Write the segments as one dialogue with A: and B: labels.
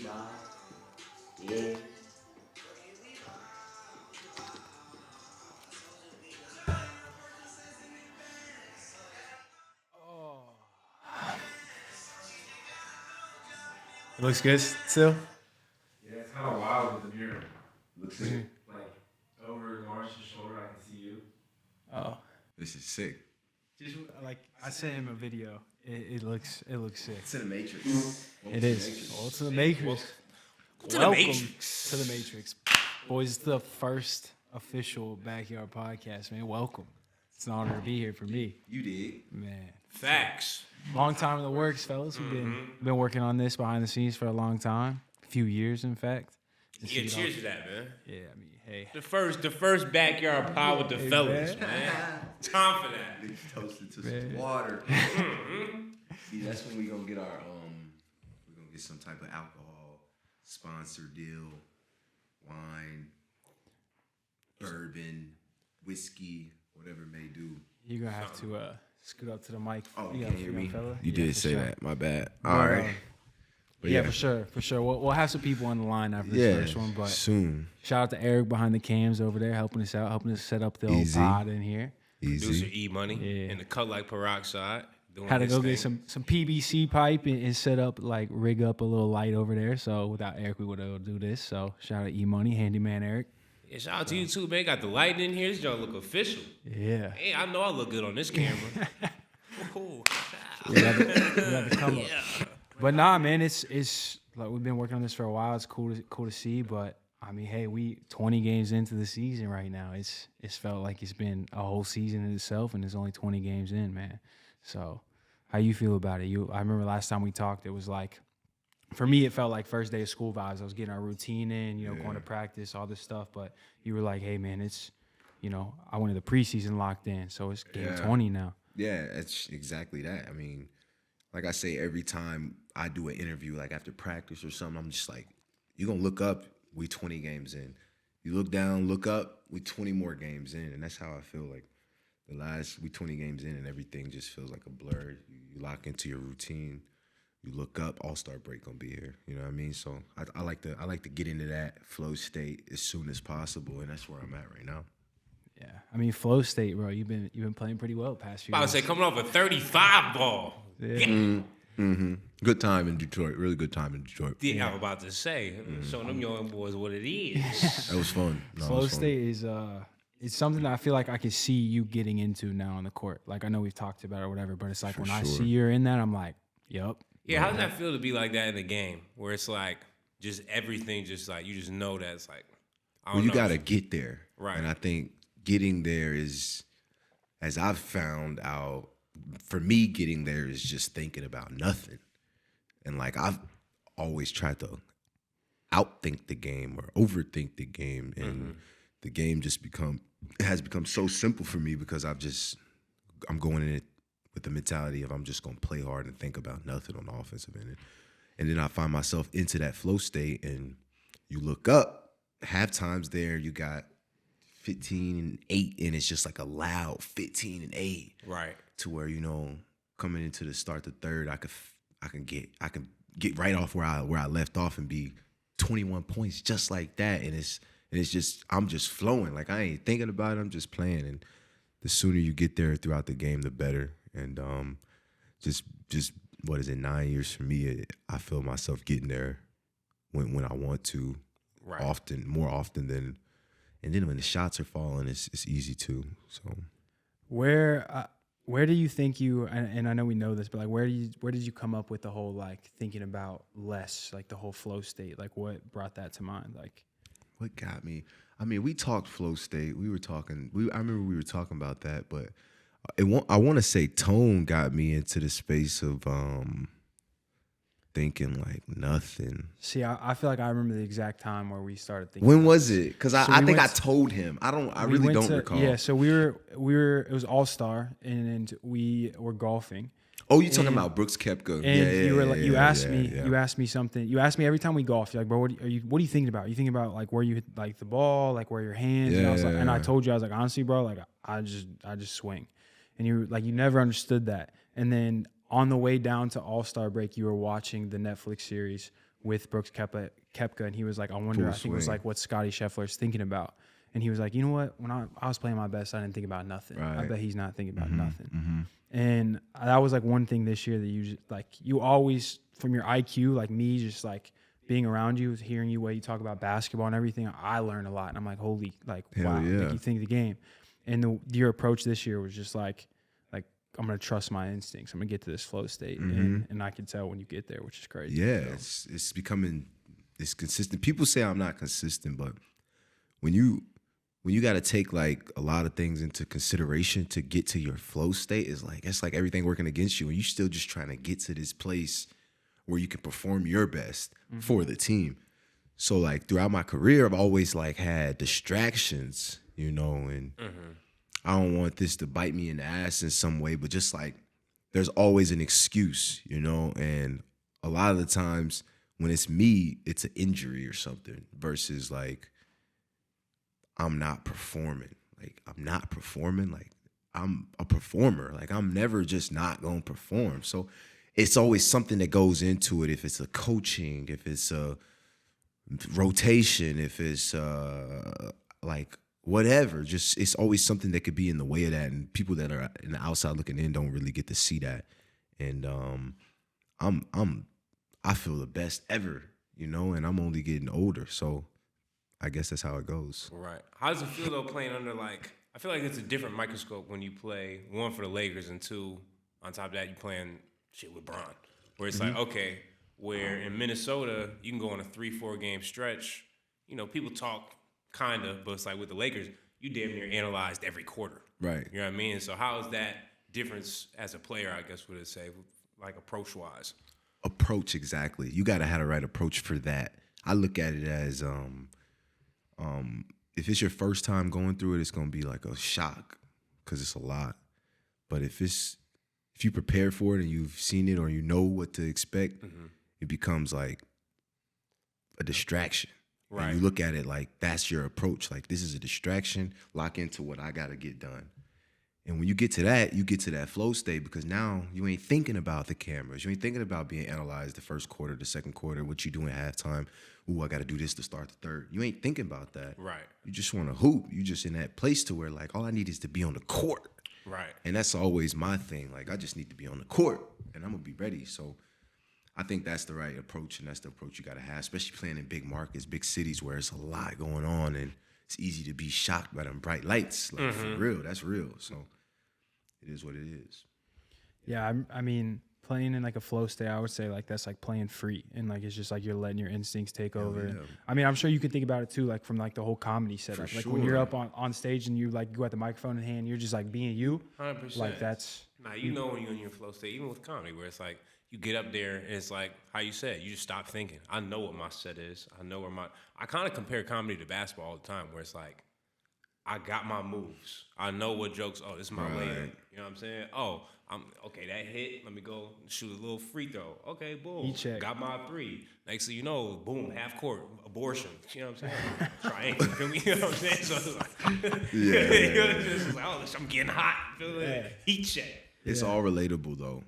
A: job. Yeah.
B: It looks good still.
C: Yeah, it's kind of wild with the mirror.
D: Looks sick.
C: Like, over Lawrence's shoulder, I can see you.
B: Oh,
D: This is sick.
B: just like I sent him a video. It looks sick.
D: It's in the Matrix.
B: It is. Well, to the Matrix.
C: To the
B: Welcome
C: Matrix.
B: to the Matrix. Boys, it's the first official backyard podcast, man. Welcome. It's an honor to be here for me,
D: You did.
B: man.
C: Facts.
B: Long time in the works, fellas. We've been working on this behind the scenes for a long time, a few years, in fact. To see
C: Yeah,
B: it
C: cheers
B: all-
C: to that, man.
B: Yeah, I mean, hey.
C: The first backyard pod with the
B: Hey,
C: fellas,
B: man.
C: man. Time for that.
D: Niggas toasted to
B: Man.
D: some water. See, that's when we gonna get our we're gonna get some type of alcohol sponsor deal, wine, bourbon, whiskey, whatever it may do.
B: You're going to have to scoot up to the mic.
D: Oh,
B: You
D: you
B: got
D: can't
B: a
D: hear
B: young
D: me?
B: fella?
D: You
B: Yeah,
D: did
B: for
D: say
B: sure.
D: that. My bad.
B: But,
D: All right. But
B: yeah, for sure. We'll have some people on the line after this first one, but
D: soon.
B: shout out to Eric behind the cams over there, helping us out, helping us set up the old
D: Easy.
B: pod in here.
C: Producer
D: Easy.
C: E Money
B: Yeah.
C: and the cut like peroxide. Doing
B: Had to
C: his
B: go
C: thing.
B: get some PVC pipe and set up, like rig up a little light over there. So without Eric, we would have do this. So shout out E Money, handyman Eric.
C: Yeah, shout out to you too, man. Got the light in here. This joint look official.
B: Yeah.
C: Hey, I know I look good on this camera. Ooh.
B: We got to come up. But nah, man, it's like we've been working on this for a while. It's cool to see. But I mean, hey, we 20 games into the season right now. It's felt like it's been a whole season in itself, and there's only 20 games in, man. So, how you feel about it? I remember last time we talked, it was like, for me, it felt like first day of school vibes. I was getting our routine in, going to practice, all this stuff. But you were like, hey, man, it's, I wanted the preseason locked in, so it's game 20 now.
D: Yeah, it's exactly that. I mean, like I say, every time I do an interview, like after practice or something, I'm just like, you're going to look up, we 20 games in. You look down, look up, we 20 more games in. And that's how I feel like we 20 games in and everything just feels like a blur. You lock into your routine. You look up, All-Star break gonna be here. You know what I mean? So I like to get into that flow state as soon as possible, and that's where I'm at right now.
B: Yeah, I mean, flow state, bro. You've been playing pretty well the past few
C: I would
B: years.
C: say coming off a 35 ball.
B: Yeah.
D: Good time in Detroit. Really good time in Detroit.
C: Yeah, I was about to say, showing them young boys what it is.
D: That was fun. No, it
B: Flow
D: was fun.
B: state is it's something that I feel like I can see you getting into now on the court. Like I know we've talked about it or whatever, but it's like when I
D: sure.
B: see you're in that, I'm like, yup.
C: Yeah, how does that feel to be like that in a game where it's like just everything, just like you just know that it's like, I don't
D: Well, you
C: know.
D: got to get there.
C: Right.
D: And I think getting there is, as I've found out, for me, getting there is just thinking about nothing. And like I've always tried to outthink the game or overthink the game. And the game has become so simple for me because I'm going in it with the mentality of I'm just going to play hard and think about nothing on the offensive end. And then I find myself into that flow state, and you look up, halftime's there, you got 15-8, and it's just like a loud 15-8.
C: Right.
D: To where, coming into the start the third, I can get right off where I left off and be 21 points just like that. And it's just I'm just flowing. Like I ain't thinking about it, I'm just playing. And the sooner you get there throughout the game, the better. And just what is it, 9 years for me, I feel myself getting there when I want to.
C: Right.
D: More often than, and then when the shots are falling, it's easy too. So
B: Where do you think and I know we know this, but like where did you come up with the whole like thinking about less, like the whole flow state? Like what brought that to mind? Like
D: what got me? I mean, we talked flow state. I remember we were talking about that, but I want to say tone got me into the space of thinking like nothing.
B: See, I feel like I remember the exact time where we started thinking.
D: When
B: about
D: was
B: this.
D: it? Because
B: So
D: I
B: we
D: think I
B: went to-
D: told him. I
B: We
D: really
B: went
D: don't
B: to-
D: recall.
B: Yeah, so we were it was All-Star and we were golfing.
D: Oh, you talking
B: and-
D: about Brooks Koepka?
B: And you were like, you asked
D: yeah.
B: me something. You asked me every time we golf. You're like, bro, what are you thinking about? You thinking about like where you hit like the ball, like where your hands? And I was like, and I told you, I was like, honestly, bro, like I just swing. And you never understood that. And then on the way down to All-Star break, you were watching the Netflix series with Brooks Koepka, and he was like, I wonder, I think it was like what Scotty Scheffler's thinking about. And he was like, you know what? When I was playing my best, I didn't think about nothing. I bet he's not thinking about nothing. And that was like one thing this year that you just, like, you always, from your IQ, like me, just like being around you, hearing you, way you talk about basketball and everything, I learned a lot. And I'm like, holy, like, wow, like, you think the game. And your approach this year was just like, I'm going to trust my instincts. I'm going to get to this flow state. And I can tell when you get there, which is crazy.
D: Yeah, so. It's becoming, it's consistent. People say I'm not consistent, but when you got to take like a lot of things into consideration to get to your flow state, it's like everything working against you, and you're still just trying to get to this place where you can perform your best for the team. So like throughout my career, I've always like had distractions, you know, and I don't want this to bite me in the ass in some way, but just like there's always an excuse, you know, and a lot of the times when it's me, it's an injury or something versus like I'm not performing. Like I'm not performing. Like I'm a performer. Like I'm never just not going to perform. So it's always something that goes into it. If it's a coaching, if it's a rotation, if it's like whatever, just it's always something that could be in the way of that, and people that are in the outside looking in don't really get to see that. And I feel the best ever, you know, and I'm only getting older, so I guess that's how it goes.
C: Right. How does it feel though playing under, like, I feel like it's a different microscope when you play, one, for the Lakers, and two, on top of that, you playing shit with Bron, where it's like, okay, where in Minnesota you can go on a 3-4 game stretch, you know, people talk kind of, but it's like with the Lakers, you damn near analyzed every quarter.
D: Right.
C: You know what I mean? So how is that difference as a player, I guess, would it say, like approach-wise?
D: Approach, exactly. You got to have the right approach for that. I look at it as if it's your first time going through it, it's going to be like a shock because it's a lot. But if you prepare for it and you've seen it or you know what to expect, it becomes like a distraction. Right. And you look at it like that's your approach. Like, this is a distraction. Lock into what I got to get done. And when you get to that flow state, because now you ain't thinking about the cameras. You ain't thinking about being analyzed the first quarter, the second quarter, what you doing at halftime. Ooh, I got to do this to start the third. You ain't thinking about that. Right. You just want to hoop. You just in that place to where, like, all I need is to be on the court. Right. And that's always my thing. Like, I just need to be on the court, and I'm going to be ready. So I think that's the right approach, and that's the approach you got to have, especially playing in big markets, big cities where it's a lot going on, and it's easy to be shocked by them bright lights. Like, for real, that's real. So it is what it is.
B: Yeah, I mean, playing in like a flow state, I would say like that's like playing free, and like it's just like you're letting your instincts take over. Yeah. I mean, I'm sure you can think about it too, like from like the whole comedy setup. Like when you're up on stage and you like got the microphone in hand, you're just like being you.
C: 100%.
B: Like that's.
C: Nah, you know when you're in your flow state, even with comedy, where it's like you get up there and it's like how you said, you just stop thinking. I know what my set is. I know where I kind of compare comedy to basketball all the time, where it's like I got my moves. I know what jokes. Oh, this is my layup. You know what I'm saying? Oh, I'm okay. That hit. Let me go shoot a little free throw. Okay, boom. Got my three. Next thing you know, boom, half court abortion. You know what I'm saying? Triangle. Feel me? You know what I'm saying? So it's like, it's like, oh, I'm getting hot. Feel like heat check.
D: It's all relatable though.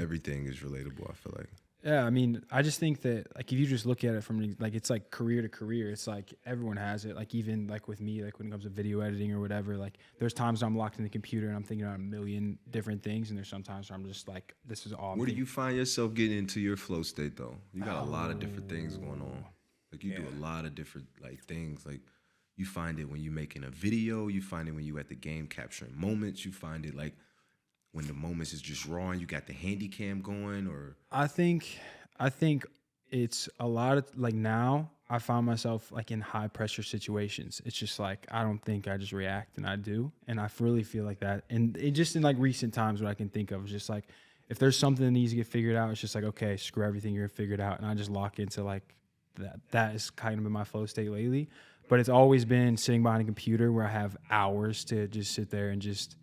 D: Everything is relatable, I feel like.
B: Yeah, I mean, I just think that like if you just look at it from like it's like career to career, it's like everyone has it. Like even like with me, like when it comes to video editing or whatever, like there's times I'm locked in the computer and I'm thinking about a million different things, and there's sometimes where I'm just like, this is all.
D: Where do you find yourself getting into your flow state though? You got a lot of different things going on. Like you do a lot of different like things. Like you find it when you're making a video. You find it when you at the game capturing moments. You find it like when the moments is just raw and you got the handy cam going, or
B: I think it's a lot of like now I find myself like in high pressure situations. It's just like I don't think, I just react, and I do, and I really feel like that. And it just in like recent times, what I can think of is just like if there's something that needs to get figured out, it's just like, okay, screw everything, you're figured out, and I just lock into like that. That is kind of in my flow state lately. But it's always been sitting behind a computer where I have hours to just sit there and just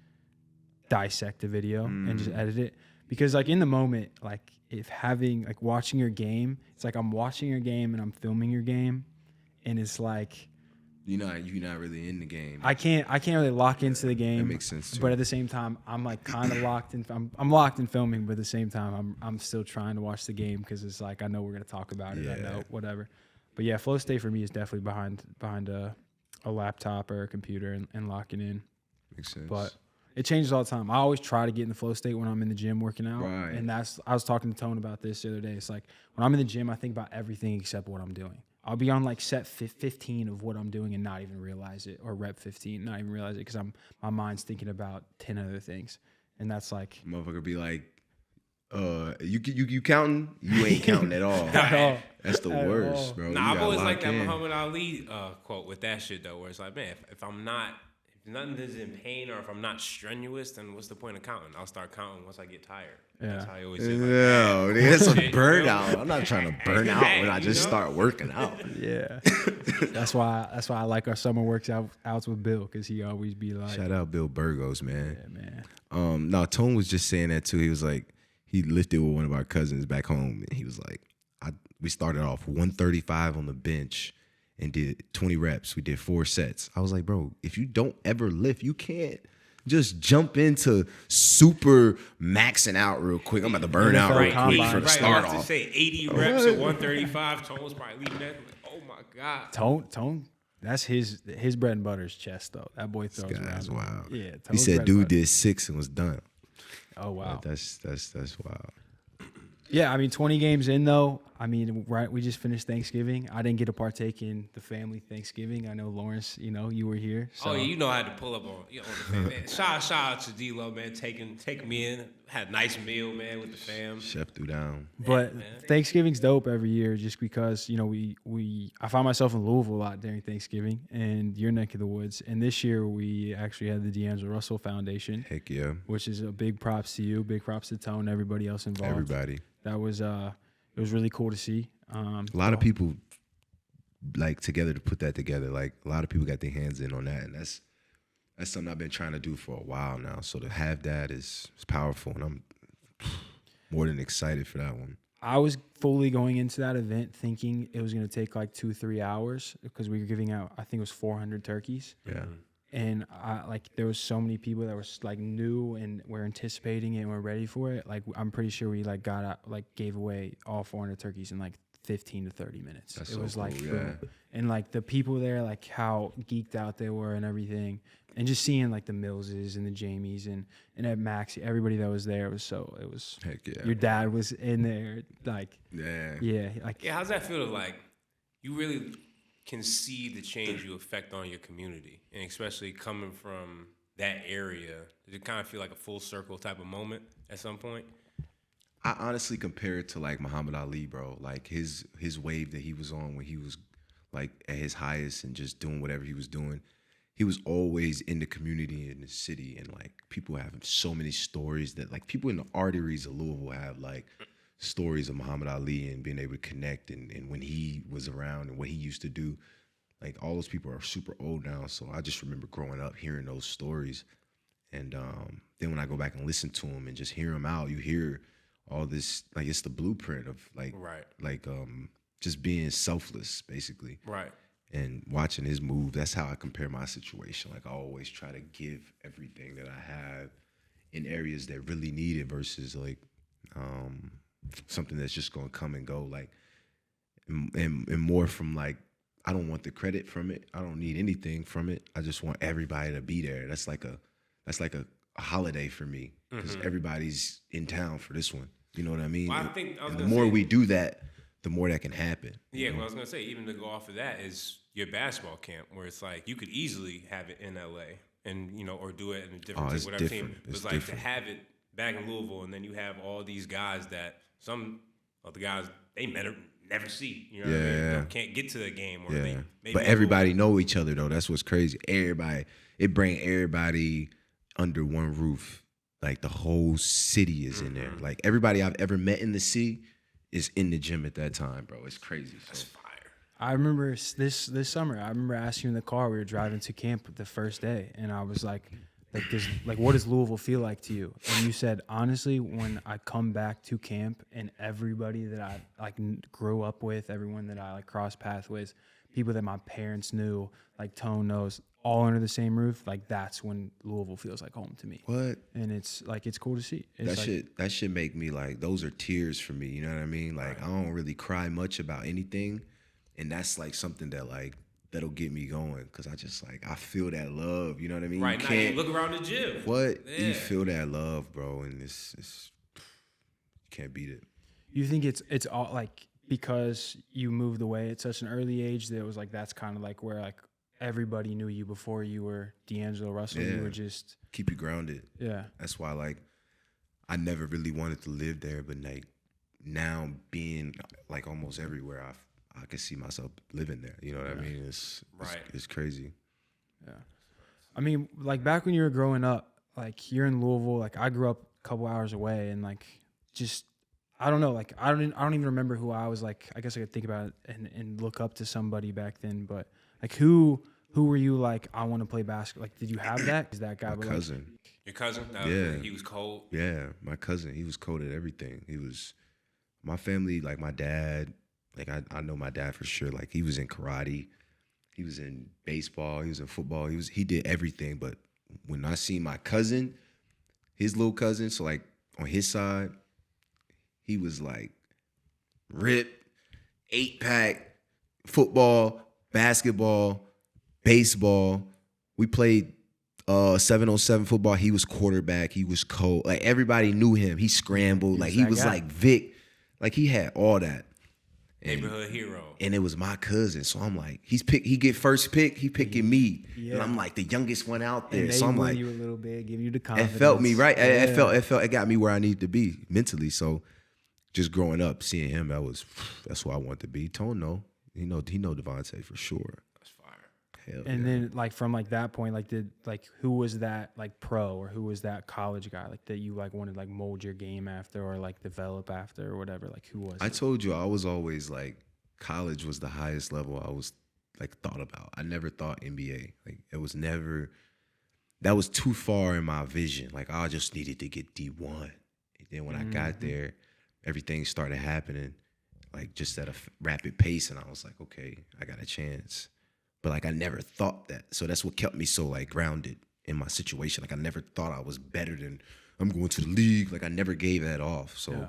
B: dissect the video and just edit it, because like in the moment, like if having like watching your game, it's like I'm watching your game and I'm filming your game, and it's like
D: You're not really in the game.
B: I can't really lock into the game.
D: That makes sense too.
B: But at the same time, I'm like kind of locked in. I'm locked in filming, but at the same time, I'm still trying to watch the game because it's like I know we're gonna talk about it. I know whatever. But yeah, flow state for me is definitely behind a laptop or a computer and locking in.
D: Makes sense.
B: But it changes all the time. I always try to get in the flow state when I'm in the gym working out.
D: Right.
B: And I was talking to Tone about this the other day. It's like when I'm in the gym, I think about everything except what I'm doing. I'll be on like set 15 of what I'm doing and not even realize it, or rep 15, not even realize it because my mind's thinking about 10 other things. And that's like
D: Motherfucker be like, you counting? You ain't counting at all.
B: at all.
D: That's the
B: At
D: worst,
B: all.
D: bro.
C: Nah, I've always liked that
D: in.
C: Muhammad Ali quote with that shit though, where it's like, man, if nothing is in pain or if I'm not strenuous, then what's the point of counting? I'll start counting once I get tired.
B: Yeah.
C: That's how I always say. Like,
D: No, that's a
C: shit,
D: burnout. I'm not trying to burn out when I just start working out.
B: Yeah. that's why I like our summer outs with Bill, because he always be like,
D: Shout out Bill Burgos, man.
B: yeah, man.
D: No, Tone was just saying that too. He was like, he lifted with one of our cousins back home, and he was like, we started off 135 on the bench and did 20 reps. We did 4 sets. I was like, bro, if you don't ever lift, you can't just jump into super maxing out real quick. I'm about to burn out real quick for the start
C: I was
D: off.
C: to say 80 reps at 135. Tone was probably leaving that. Like, oh my god.
B: Tone, that's his bread and butter is chest though. That boy throws
D: This guy's
B: around.
D: wild.
B: Yeah.
D: He
B: Tone's
D: said
B: bread and
D: dude
B: butter.
D: did 6 and was done.
B: Oh wow.
D: That's wild.
B: Yeah, I mean, 20 games in though. I mean, right? We just finished Thanksgiving. I didn't get to partake in the family Thanksgiving. I know Lawrence, you were here. So.
C: Oh, yeah, I had to pull up on the fam, man. Shout out to D-Lo, man, taking me in. Had a nice meal, man, with the fam.
D: Chef threw down.
B: But Thanksgiving's dope every year, just because I find myself in Louisville a lot during Thanksgiving, and your neck of the woods. And this year we actually had the D'Angelo Russell Foundation.
D: Heck yeah.
B: Which is a big props to you, big props to Tone, everybody else involved.
D: Everybody.
B: That was it was really cool to see.
D: A lot of people like together to put that together. Like a lot of people got their hands in on that, and that's something I've been trying to do for a while now. So to have that is powerful, and I'm more than excited for that one.
B: I was fully going into that event thinking it was going to take like 2-3 hours, because we were giving out, I think it was 400 turkeys.
D: Yeah.
B: And there was so many people that were like new and were anticipating it and were ready for it. Like I'm pretty sure we gave away all 400 turkeys in like 15 to 30 minutes.
D: That's
B: it
D: so
B: was
D: cool,
B: like,
D: yeah.
B: boom. And like the people there, like how geeked out they were and everything, and just seeing like the Millses and the Jamies and at Max, everybody that was there was
D: Heck yeah.
B: Your dad was in there, like
D: yeah.
C: How's that feel to like you really can see the change you affect on your community, and especially coming from that area, did it kind of feel like a full circle type of moment at some point?
D: I honestly compare it to like Muhammad Ali, bro. Like his wave that he was on when he was like at his highest and just doing whatever he was doing. He was always in the community in the city, and like people have so many stories that like people in the arteries of Louisville have like stories of Muhammad Ali and being able to connect and when he was around and what he used to do. Like all those people are super old now, so I just remember growing up hearing those stories, and then when I go back and listen to them and just hear them out, you hear all this, like it's the blueprint of like just being selfless basically,
C: Right.
D: and watching his move. That's how I compare my situation. Like I always try to give everything that I have in areas that really need it versus like something that's just gonna come and go. Like and more from like, I don't want the credit from it. I don't need anything from it. I just want everybody to be there. That's like a holiday for me, because everybody's in town for this one. You know what I mean?
C: Well, I think
D: the more we do that, the more that can happen.
C: Yeah, what I was gonna say, even to go off of that, is your basketball camp, where it's like you could easily have it in LA and or do it in a different team, whatever team.
D: It's
C: But like
D: different.
C: to have it back in Louisville, and then you have all these guys that some of the guys they never see. You know what I mean? They can't get to the game, or they maybe
D: But everybody know each other though. That's what's crazy. It bring everybody under one roof. Like the whole city is in there. Like everybody I've ever met in the city is in the gym at that time, bro. It's crazy.
C: That's fire.
B: I remember this summer, I remember asking you in the car, we were driving to camp the first day, and I was like, what does Louisville feel like to you? And you said, honestly, when I come back to camp and everybody that I like grew up with, everyone that I like crossed paths with, people that my parents knew, like Tone knows, all under the same roof, like that's when Louisville feels like home to me.
D: What?
B: And it's cool to see. It's
D: That should make me like, those are tears for me. You know what I mean? Like, I don't really cry much about anything. And that's like something that like, that'll get me going. Cause I feel that love. You know what I mean?
C: Right
D: you
C: now, you look around the gym.
D: What?
C: Yeah.
D: You feel that love, bro. And it's you can't beat it.
B: You think it's all like, because you moved away at such an early age that it was like, that's kind of like where like everybody knew you before you were D'Angelo Russell.
D: Yeah.
B: You were just
D: Keep you grounded.
B: Yeah.
D: That's why like I never really wanted to live there, but like now being like almost everywhere, I can see myself living there. You know what I mean? It's crazy.
B: Yeah. I mean, like back when you were growing up, like you're in Louisville, like I grew up a couple hours away, and like just I don't know, like I don't even remember who I was like. I guess I could think about it and look up to somebody back then, but like who were you like, I want to play basketball? Like, did you have that? Is that guy?
D: My cousin.
C: Your cousin?
D: Yeah.
C: He was cold?
D: Yeah, my cousin. He was cold at everything. He was, my family, like my dad, like I know my dad for sure. Like he was in karate. He was in baseball. He was in football. He did everything. But when I seen my cousin, his little cousin, so like on his side, he was like ripped, 8-pack, football, basketball, baseball. We played 7-on-7 football. He was quarterback. He was cold. Like everybody knew him. He scrambled. Like he was like Vic. Like he had all that.
C: Neighborhood hero.
D: And it was my cousin. So I'm like, he get first pick. He picking me. Yeah. And I'm like the youngest one out there.
B: And they
D: so I'm like,
B: you a little bit, give you the confidence.
D: It felt me right.
B: Yeah.
D: It got me where I needed to be mentally. So just growing up, seeing him, that's who I wanted to be. Tone, no. He know Devontae for sure.
C: That's fire.
D: Hell
B: and
D: yeah.
B: then like from like that point, like who was that like pro or who was that college guy like that you like wanted to like mold your game after or like develop after or whatever? Like who was
D: I
B: it?
D: told you I was always like, college was the highest level I was like thought about. I never thought NBA. Like it was never, that was too far in my vision. Like I just needed to get D1. And then when I got there, everything started happening like just at a rapid pace. And I was like, okay, I got a chance. But like I never thought that. So that's what kept me so like grounded in my situation. Like I never thought I was better than I'm going to the league. Like I never gave that off. So. Yeah.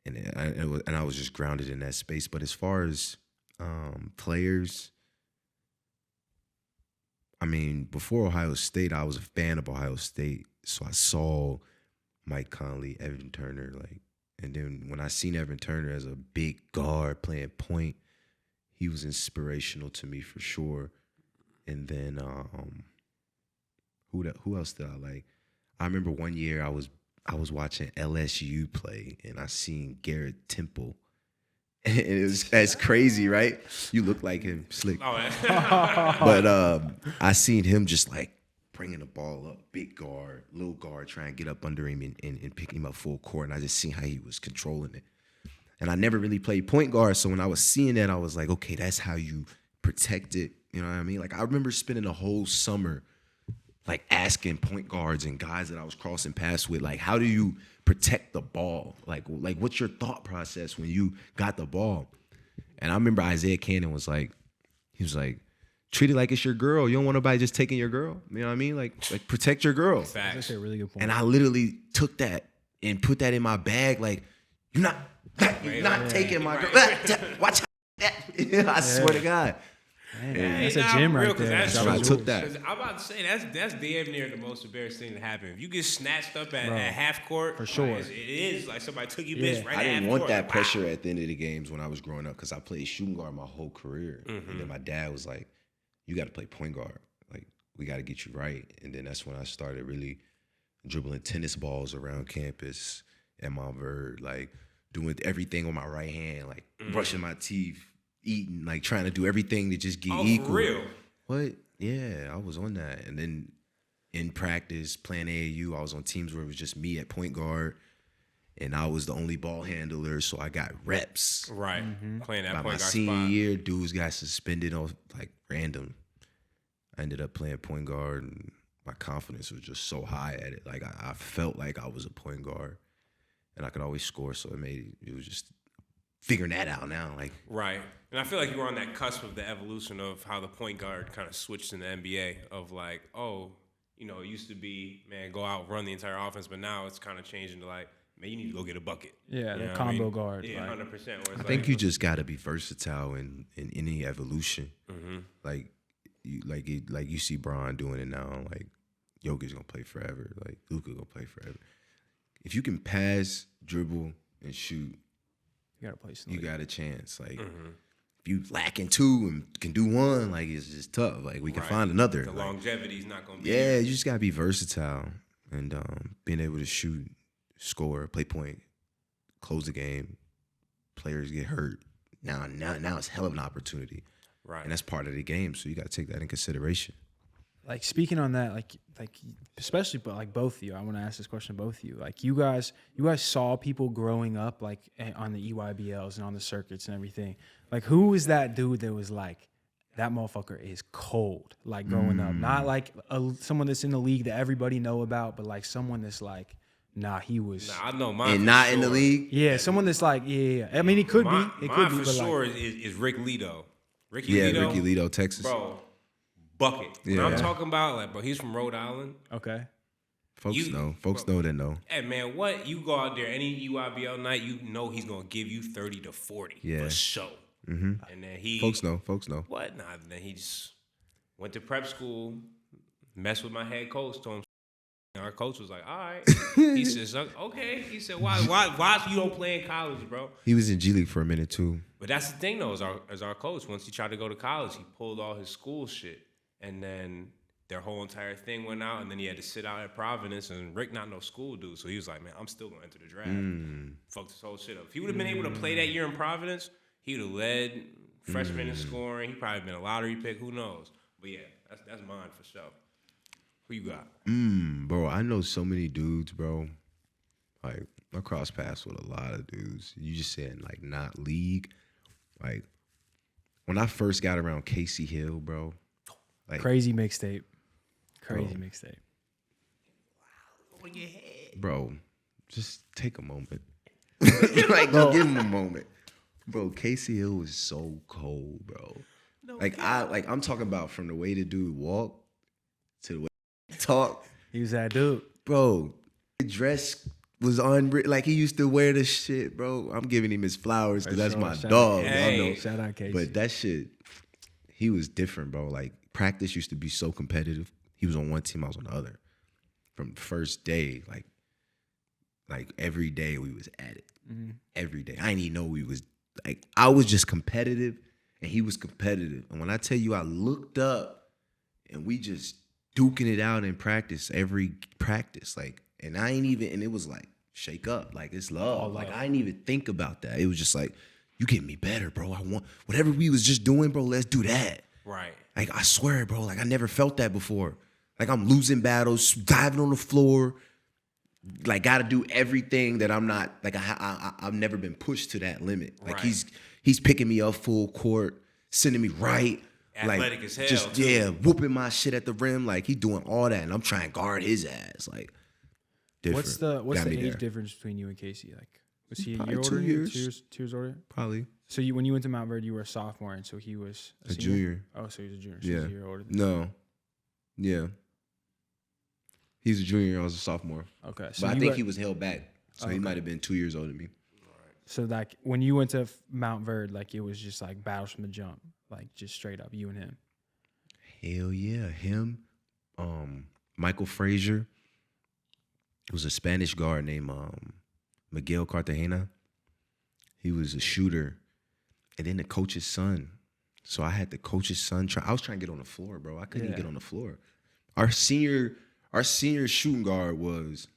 D: And I was just grounded in that space. But as far as players, I mean, before Ohio State, I was a fan of Ohio State. So I saw Mike Conley, Evan Turner, like, and then when I seen Evan Turner as a big guard playing point, he was inspirational to me for sure. And then who else did I like? I remember one year I was watching LSU play, and I seen Garrett Temple. And that's crazy, right? You look like him, slick.
C: Oh, yeah.
D: But I seen him just like bringing the ball up, big guard, little guard, trying to get up under him and pick him up full court. And I just seen how he was controlling it. And I never really played point guard, so when I was seeing that, I was like, okay, that's how you protect it. You know what I mean? Like I remember spending a whole summer like asking point guards and guys that I was crossing paths with, like, how do you protect the ball? Like what's your thought process when you got the ball? And I remember Isaiah Cannon was like, treat it like it's your girl. You don't want nobody just taking your girl. You know what I mean? Like protect your girl.
C: Facts.
B: That's a really good point.
D: And I literally took that and put that in my bag. Like, you're not taking my girl. Watch out. I swear to God.
B: Man, that's a gym right there.
D: I took that.
C: I'm about to say that's damn near the most embarrassing thing to happen. If you get snatched up at half court,
B: for sure,
C: it is like somebody took you bitch right.
D: I didn't
C: half
D: want
C: court.
D: that pressure at the end of the games when I was growing up because I played shooting guard my whole career, and then my dad was like, "You got to play point guard. Like we got to get you right." And then that's when I started really dribbling tennis balls around campus at my Verde, like doing everything on my right hand, like brushing my teeth. Eating, like trying to do everything to just get equal.
C: For real?
D: What? Yeah, I was on that. And then in practice, playing AAU, I was on teams where it was just me at point guard, and I was the only ball handler, so I got reps.
C: Right. Playing that
D: By
C: point
D: my
C: guard
D: senior
C: spot.
D: year, dudes got suspended on like random. I ended up playing point guard, and my confidence was just so high at it. Like I felt like I was a point guard, and I could always score. So it was just figuring that out now. Like
C: Right. And I feel like you were on that cusp of the evolution of how the point guard kind of switched in the NBA of like, oh, you know, it used to be, man, go out, run the entire offense, but now it's kind of changing to like, man, you need to go get a bucket.
B: Yeah,
C: You
B: the
C: know what
B: combo guard.
C: Yeah,
B: like,
C: 100%.
D: I think you just got to be versatile in any evolution.
C: Mm-hmm.
D: Like you see Bron doing it now. Like Jokic's gonna play forever. Like Luka gonna play forever. If you can pass, dribble, and shoot,
B: you gotta play.
D: you got a chance. Like
C: Mm-hmm.
D: if you lacking two and can do one, like it's just tough. Like we can find another.
C: The
D: like,
C: longevity's not going to be
D: yeah,
C: there.
D: you just gotta be versatile and being able to shoot, score, play point, close the game. Players get hurt. Now it's hell of an opportunity.
C: Right.
D: And that's part of the game, so you got to take that in consideration.
B: Like speaking on that, like especially but like both of you, I want to ask this question to both of you. Like you guys saw people growing up like on the EYBLs and on the circuits and everything. Like who was that dude that was like, that motherfucker is cold, like growing up? Not like someone that's in the league that everybody know about, but like someone that's like, nah, he was.
C: Nah, I know mine.
D: And
C: for
D: not
C: sure.
D: in the league?
B: Yeah, someone that's like, yeah. I mean, it could
C: Mine,
B: be. It
C: mine
B: could be,
C: for
B: but
C: sure
B: like,
C: is Rick Lido. Ricky
D: Yeah,
C: Lido,
D: Ricky Lido, Texas.
C: bro, bucket. When
D: Yeah.
C: I'm talking about, like, bro, he's from Rhode Island.
B: okay.
D: Folks know that know.
C: Hey, man, what? You go out there any UIBL night, you know he's going to give you 30 to 40
D: Yeah.
C: for sure.
D: Mm-hmm.
C: And then he...
D: Folks know.
C: What? Nah, then he just went to prep school, messed with my head coach, told him, and our coach was like, all right. He says, okay. He said, why you don't play in college, bro?
D: He was in G League for a minute too.
C: But that's the thing, though, as our coach, once he tried to go to college, he pulled all his school shit. And then their whole entire thing went out, and then he had to sit out at Providence, and Rick not no school dude. So he was like, man, I'm still going to enter the draft. Fuck this whole shit up. If he would have been able to play that year in Providence, he would have led freshman in scoring. He probably been a lottery pick. Who knows? But yeah, that's mine for sure. Who you got?
D: Bro, I know so many dudes, bro. Like, I cross paths with a lot of dudes. You just said, like, not league. Like, when I first got around Casey Hill, bro. Like,
B: Crazy mixtape. Crazy mixtape.
D: bro, just take a moment. Like, give him a moment. Bro, Casey Hill was so cold, bro. I'm talking about from the way the dude walked to the way he talked.
B: He was that dude.
D: Bro, the dress was unreal. Like, he used to wear the shit, bro. I'm giving him his flowers because that's my
B: Shout
D: dog.
B: out-
D: I know.
B: Shout out Casey.
D: But that shit, he was different, bro. Like, practice used to be so competitive. He was on one team, I was on the other. From the first day, like every day we was at it. Every day. I didn't even know we was, like, I was just competitive and he was competitive. And when I tell you I looked up and we just duking it out in practice, every practice, like, and I ain't even, and it was like, shake up, like, it's love. Like, I didn't even think about that. It was just like, you get me better, bro. I want, whatever we was just doing, bro, let's do that.
C: Right.
D: Like, I swear, bro, like, I never felt that before. Like, I'm losing battles, diving on the floor, like, got to do everything that I'm not, like, I've never been pushed to that limit. Like,
C: Right.
D: he's picking me up full court, sending me right.
C: Athletic
D: like,
C: as hell,
D: just,
C: too.
D: yeah, whooping my shit at the rim. Like, he doing all that, and I'm trying to guard his ass. Like, different.
B: What's
D: Got
B: the
D: me
B: age
D: there.
B: difference between you and Casey? Like, was he a
D: Probably
B: year
D: 2
B: older? than you?
D: years.
B: 2 years older.
D: Probably.
B: So when you went to Mount Verde, you were a sophomore, and so he was
D: A junior.
B: Oh, so he was a junior. So he was
D: Yeah.
B: a year older. Than
D: No. Yeah. He's a junior. I was a sophomore.
B: Okay. So
D: But I
B: you
D: think
B: got-
D: he was held back. So he might have been 2 years older than me.
B: So like when you went to Mount Verde, like it was just like battles from the jump, like just straight up you and him.
D: Hell yeah. Him, Michael Frazier. It was a Spanish guard named Miguel Cartagena. He was a shooter. And then the coach's son. So I had the coach's son. I was trying to get on the floor, bro. I couldn't even get on the floor. Our senior shooting guard was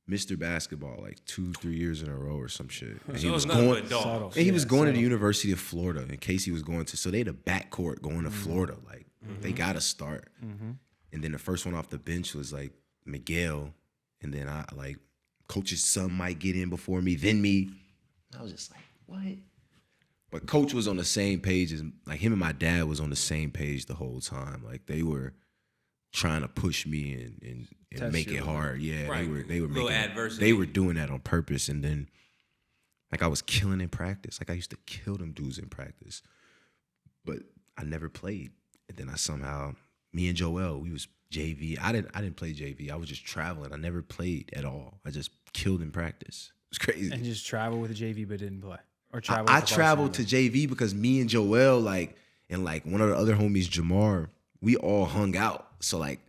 D: Mr. Basketball, like 2-3 years in a row or some shit. And
C: So it was nothing but dogs.
D: and he was
B: Yeah,
D: going to the
B: subtle.
D: University of Florida in case he was going to. So they had a backcourt going to Florida. Like, they got to start. And then the first one off the bench was like Miguel. And then I like, coach's son might get in before me, then me. I was just like, what? But coach was on the same page as, like, him and my dad was on the same page the whole time. Like, they were trying to push me and
B: Test
D: make
B: you
D: it
B: a little.
D: hard. Yeah,
C: Right.
D: they were
C: Little
D: making
C: adversity.
D: they were doing that on purpose, and then like I was killing in practice. Like I used to kill them dudes in practice, but I never played. And then I somehow, me and Joel, we was JV. I didn't play JV. I was just traveling. I never played at all. I just killed in practice. It was crazy.
B: And just travel with the JV but didn't play. Or
D: I
B: travel with the
D: traveled to
B: varsity
D: JV because me and Joel, like, and like one of the other homies, Jamar, we all hung out. So like,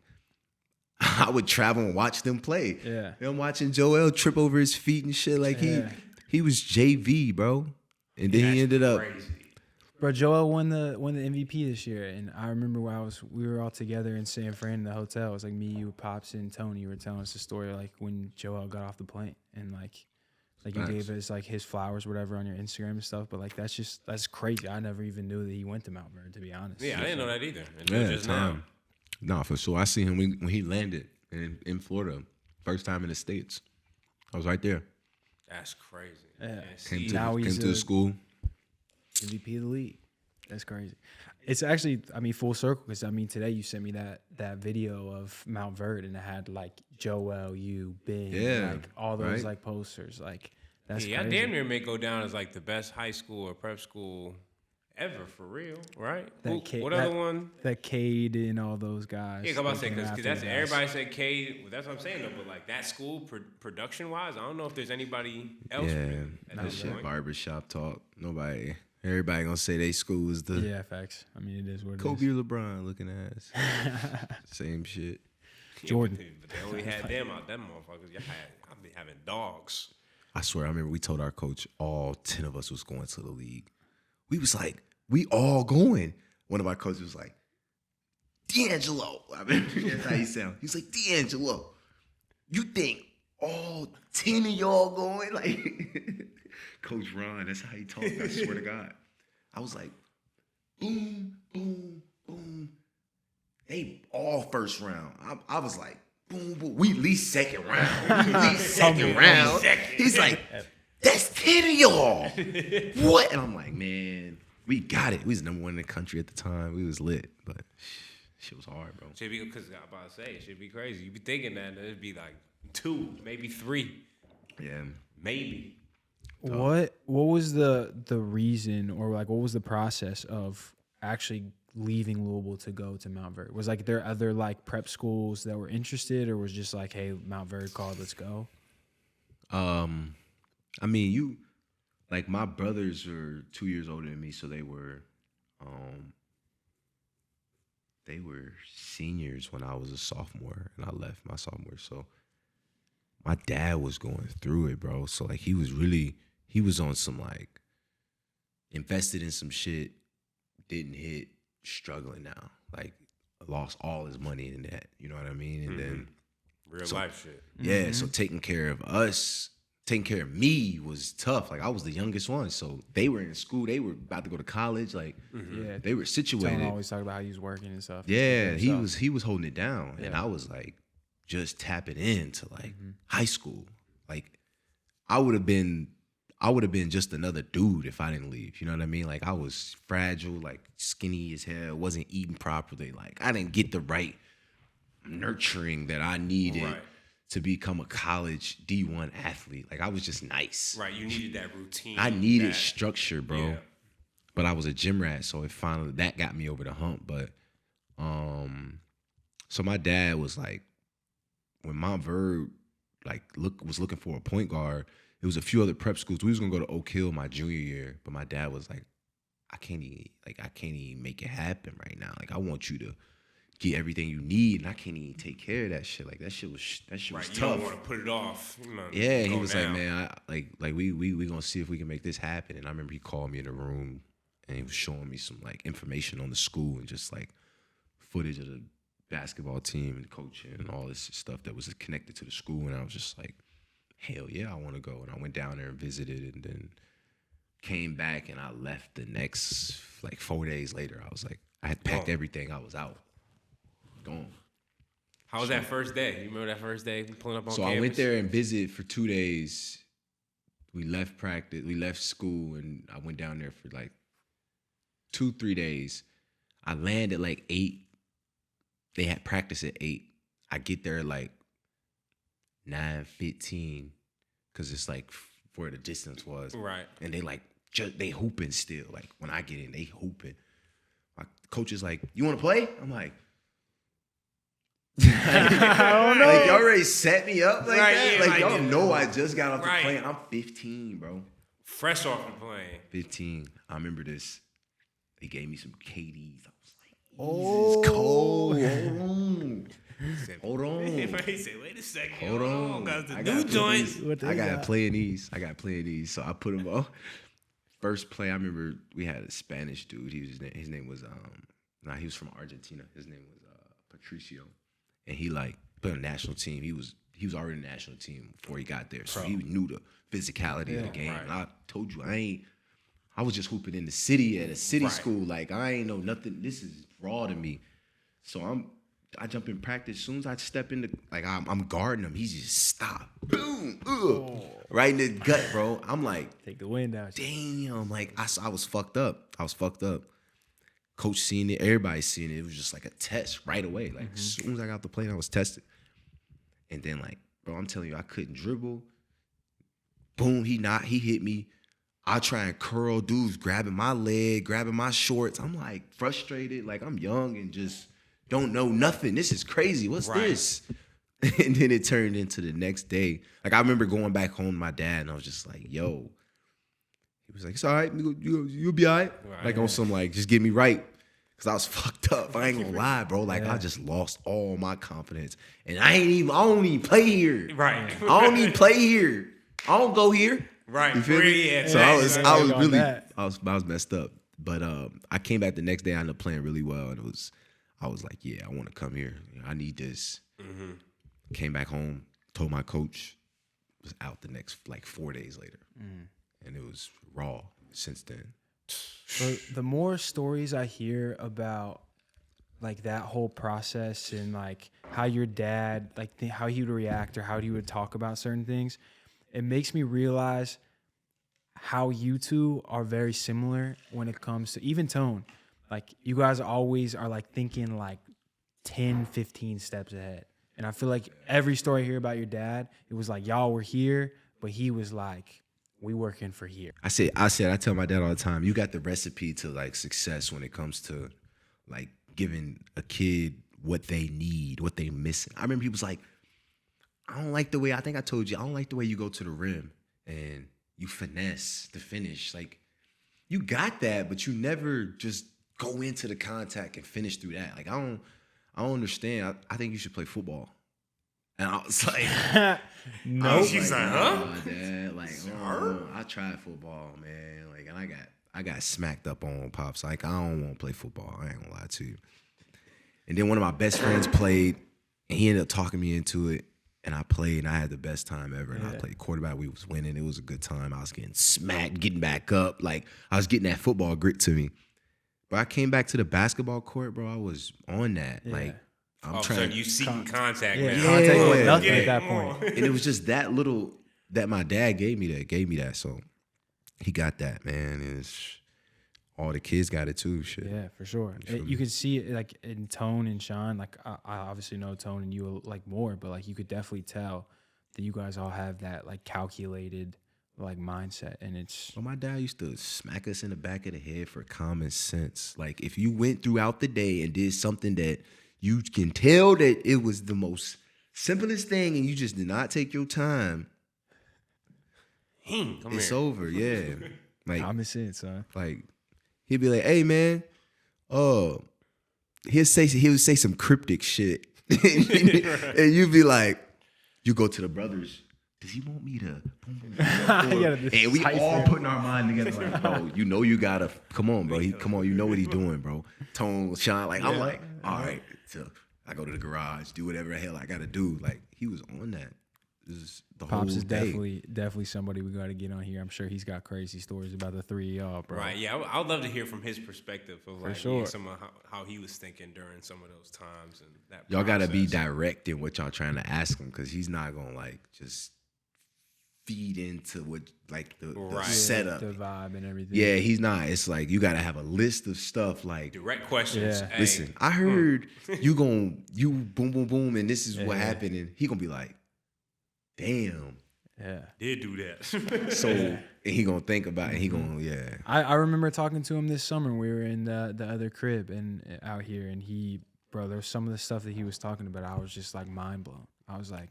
D: I would travel and watch them play.
B: Yeah.
D: And I'm watching Joel trip over his feet and shit. Like he was JV, bro. And then he ended up.
C: Crazy.
B: Bro, Joel won the MVP this year, and I remember when we were all together in San Fran in the hotel. It was like me, you, Pops, and Tony were telling us the story like when Joel got off the plane, and like you gave us like his flowers, or whatever, on your Instagram and stuff. But like that's crazy. I never even knew that he went to Mount Verde, to be honest.
C: Yeah, I didn't know that either.
D: Yeah,
C: Just now.
D: No, for sure. I seen him when he landed in Florida, first time in the States. I was right there.
C: That's crazy.
B: Yeah.
C: See,
B: Now he's
D: Came to the school.
B: MVP of the league. That's crazy. It's actually, I mean, full circle, because I mean, today you sent me that video of Mount Verde, and it had like Joel, you, Bing, like all those like posters. Like that's
C: yeah, I
B: crazy.
C: damn near may go down as like the best high school or prep school ever, for real, right? What other one?
B: That Cade and all those guys.
C: Yeah, I'm about to say,
B: that came
C: because
B: after
C: that's
B: us.
C: everybody said Cade. Well, that's what I'm saying though. But like that school, production wise, I don't know if there's anybody else.
D: Yeah,
C: at
D: that
C: this
D: shit
C: point.
D: barbershop talk. Everybody gonna say they school is the
B: Yeah, facts. I mean, it is what it
D: Kobe
B: is.
D: or LeBron looking ass. Same shit.
B: Jordan.
C: But they only had them out. Them motherfuckers. I've been having dogs.
D: I swear, I remember we told our coach all 10 of us was going to the league. We was like, we all going. One of our coaches was like, D'Angelo. I mean, that's how he sound. He was like, D'Angelo, you think all 10 of y'all going? Like, Coach Ron, that's how he talked. I swear to God. I was like, boom, boom, boom. They all first round. I was like, boom, boom. We at least second round. We at least second round. He's like, that's 10 of y'all. What? And I'm like, man, we got it. We was number one in the country at the time. We was lit, but shit was hard, bro.
C: Should be, because I'm about to say, it should be crazy. You be thinking that it'd be like 2, maybe 3.
D: Yeah.
C: Maybe.
B: What was the reason, or like what was the process of actually leaving Louisville to go to Mount Verde? Was like there other like prep schools that were interested, or was just like, hey, Mount Verde called, let's go?
D: I mean, like my brothers are 2 years older than me, so they were seniors when I was a sophomore, and I left my sophomore. So my dad was going through it, bro. So like he was on some like invested in some shit, didn't hit, struggling now. Like lost all his money in that, you know what I mean? And then
C: Real life shit.
D: yeah, so taking care of me was tough. Like I was the youngest one, so they were in school. They were about to go to college. Like
B: Yeah,
D: they were situated.
B: Tone always talk about how he was working and stuff.
D: Yeah, he was holding it down, and
B: Yeah.
D: I was like just tapping into like high school. Like I would have been just another dude if I didn't leave. You know what I mean? Like I was fragile, like skinny as hell, wasn't eating properly. Like I didn't get the right nurturing that I needed
C: Right.
D: to become a college D1 athlete. Like I was just nice.
C: Right, you needed that routine.
D: I needed
C: that-
D: structure, bro.
C: Yeah.
D: But I was a gym rat, so that got me over the hump. But so my dad was like, when Mount Verde was looking for a point guard, it was a few other prep schools. We was gonna go to Oak Hill my junior year, but my dad was like, I can't even make it happen right now. Like I want you to get everything you need, and I can't even take care of that shit. Like that shit was
C: Right,
D: was
C: you
D: tough.
C: don't want to put it off. You know,
D: Yeah, he
C: go
D: was
C: now.
D: like, man, we gonna see if we can make this happen. And I remember he called me in the room and he was showing me some like information on the school and just like footage of the basketball team and coaching and all this stuff that was connected to the school. And I was just like, hell yeah, I want to go. And I went down there and visited, and then came back, and I left the next like 4 days later. I was like, I had packed everything. I was out, gone.
C: How was that first day? You remember that first day pulling up on
D: So
C: campus?
D: I went there and visited for 2 days. We left practice. We left school, and I went down there for like 2-3 days. I landed like 8. they had practice at 8. I get there like 9:15 because it's like where the distance was.
C: Right.
D: And they like they hooping still. Like when I get in, they hooping. My coach is like, "You want to play?" I'm like, I don't know. Like y'all already set me up like that.
C: Yeah,
D: like y'all know I just got off the
C: right.
D: plane. I'm 15, bro.
C: Fresh off the plane.
D: 15. I remember this. They gave me some KDs. I was like,
B: Oh.
D: it's cold. Hold on.
C: He said, wait a second.
D: Hold on.
C: Got the
D: I
C: new
D: gotta
C: joints.
D: I got to play in these. So I put them on. First play, I remember we had a Spanish dude. His name was he was from Argentina. His name was Patricio. And he like played on the national team. He was already in the national team before he got there. So he knew the physicality of the game.
C: Right.
D: And I told you I was just hooping in the city at a city school. Like I ain't know nothing. This is raw to me. So I jump in practice. As soon as I step in I'm guarding him. He just stop. Boom. Right in the gut, bro. I'm like,
B: Take the wind out.
D: damn. Like I was fucked up. Coach seen it. Everybody seen it. It was just like a test right away. Like as soon as I got off the plane, I was tested. And then like, bro, I'm telling you, I couldn't dribble. Boom, he hit me. I try and curl, dudes grabbing my leg, grabbing my shorts. I'm like frustrated, like I'm young and just don't know nothing. This is crazy. What's this? And then it turned into the next day. Like I remember going back home to my dad and I was just like, yo. He was like, it's all right. You'll be all right. Like on some like, just get me right. Cause I was fucked up. I ain't gonna lie, bro. Like I just lost all my confidence. And I don't even play here.
C: Right.
D: I don't even play here. I don't go here.
C: Right.
D: You feel me?
C: Yeah,
D: So I was really,
B: that.
D: I was messed up. But I came back the next day. I ended up playing really well, and I was like, yeah, I want to come here. I need this.
C: Mm-hmm.
D: Came back home, told my coach. Was out the next like 4 days later, and it was raw since then.
B: But the more stories I hear about like that whole process and like how your dad, like how he would react or how he would talk about certain things, it makes me realize how you two are very similar when it comes to even tone. Like you guys always are like thinking like 10, 15 steps ahead. And I feel like every story I hear about your dad, it was like y'all were here, but he was like, we working for here.
D: I tell my dad all the time, you got the recipe to like success when it comes to like giving a kid what they need, what they missing. I remember he was like, I don't like the way, I think I told you, I don't like the way you go to the rim and you finesse the finish. Like you got that, but you never just go into the contact and finish through that. Like I don't understand. I think you should play football. And I was like,
B: No,
C: She's like, huh?
D: Dad, like, I tried football, man. Like, and I got smacked up on Pops. Like, I don't want to play football. I ain't gonna lie to you. And then one of my best friends played, and he ended up talking me into it. And I played, and I had the best time ever. And I played quarterback. We was winning. It was a good time. I was getting smacked, getting back up. Like, I was getting that football grit to me. But I came back to the basketball court, bro. I was on that.
B: Yeah.
D: Like, I'm
C: Oh, so
D: trying.
C: you seeking contact,
B: yeah,
C: man.
B: contact was
D: Yeah.
B: nothing
C: Get
B: at that
C: it.
B: point.
D: And it was just that little that my dad gave me that. So he got that, man. And all the kids got it too. Shit.
B: Yeah, for sure. You could see it like in Tone and Sean. Like I obviously know Tone and you like more, but like you could definitely tell that you guys all have that like calculated like mindset, and it's.
D: Well, my dad used to smack us in the back of the head for common sense. Like if you went throughout the day and did something that you can tell that it was the most simplest thing, and you just did not take your time,
C: Come
D: it's
C: here.
D: over. Yeah, like
B: Common sense, son.
D: Like he'd be like, "Hey man, he'll say some cryptic shit," and you'd be like, "You go to the brothers. Does he want me to?" And we all putting our mind together, like, "Bro, you know you gotta come on, bro. Come on, you know what he's doing, bro." Tone, Sean, like I'm like, all right. So I go to the garage, do whatever the hell I gotta do. Like he was on that. This is the
B: Pops
D: whole
B: is
D: day.
B: definitely somebody we got to get on here. I'm sure he's got crazy stories about the three of y'all, bro.
C: Right, yeah, I would love to hear from his perspective of like
B: sure.
C: some of how he was thinking during some of those times and that.
D: Y'all gotta be
C: process.
D: direct in what y'all trying to ask him, because he's not gonna like just feed into what like the
C: Right.
D: setup.
B: the vibe and everything.
D: Yeah, he's not. It's like you gotta have a list of stuff like
C: Direct questions.
B: Yeah.
C: Hey,
D: listen, I heard you boom boom boom and this is what happened and he gonna be like, damn.
B: Yeah.
C: did do that.
D: So and he gonna think about it, he gonna
B: I remember talking to him this summer. We were in the other crib and out here, and there's some of the stuff that he was talking about. I was just like mind blown. I was like,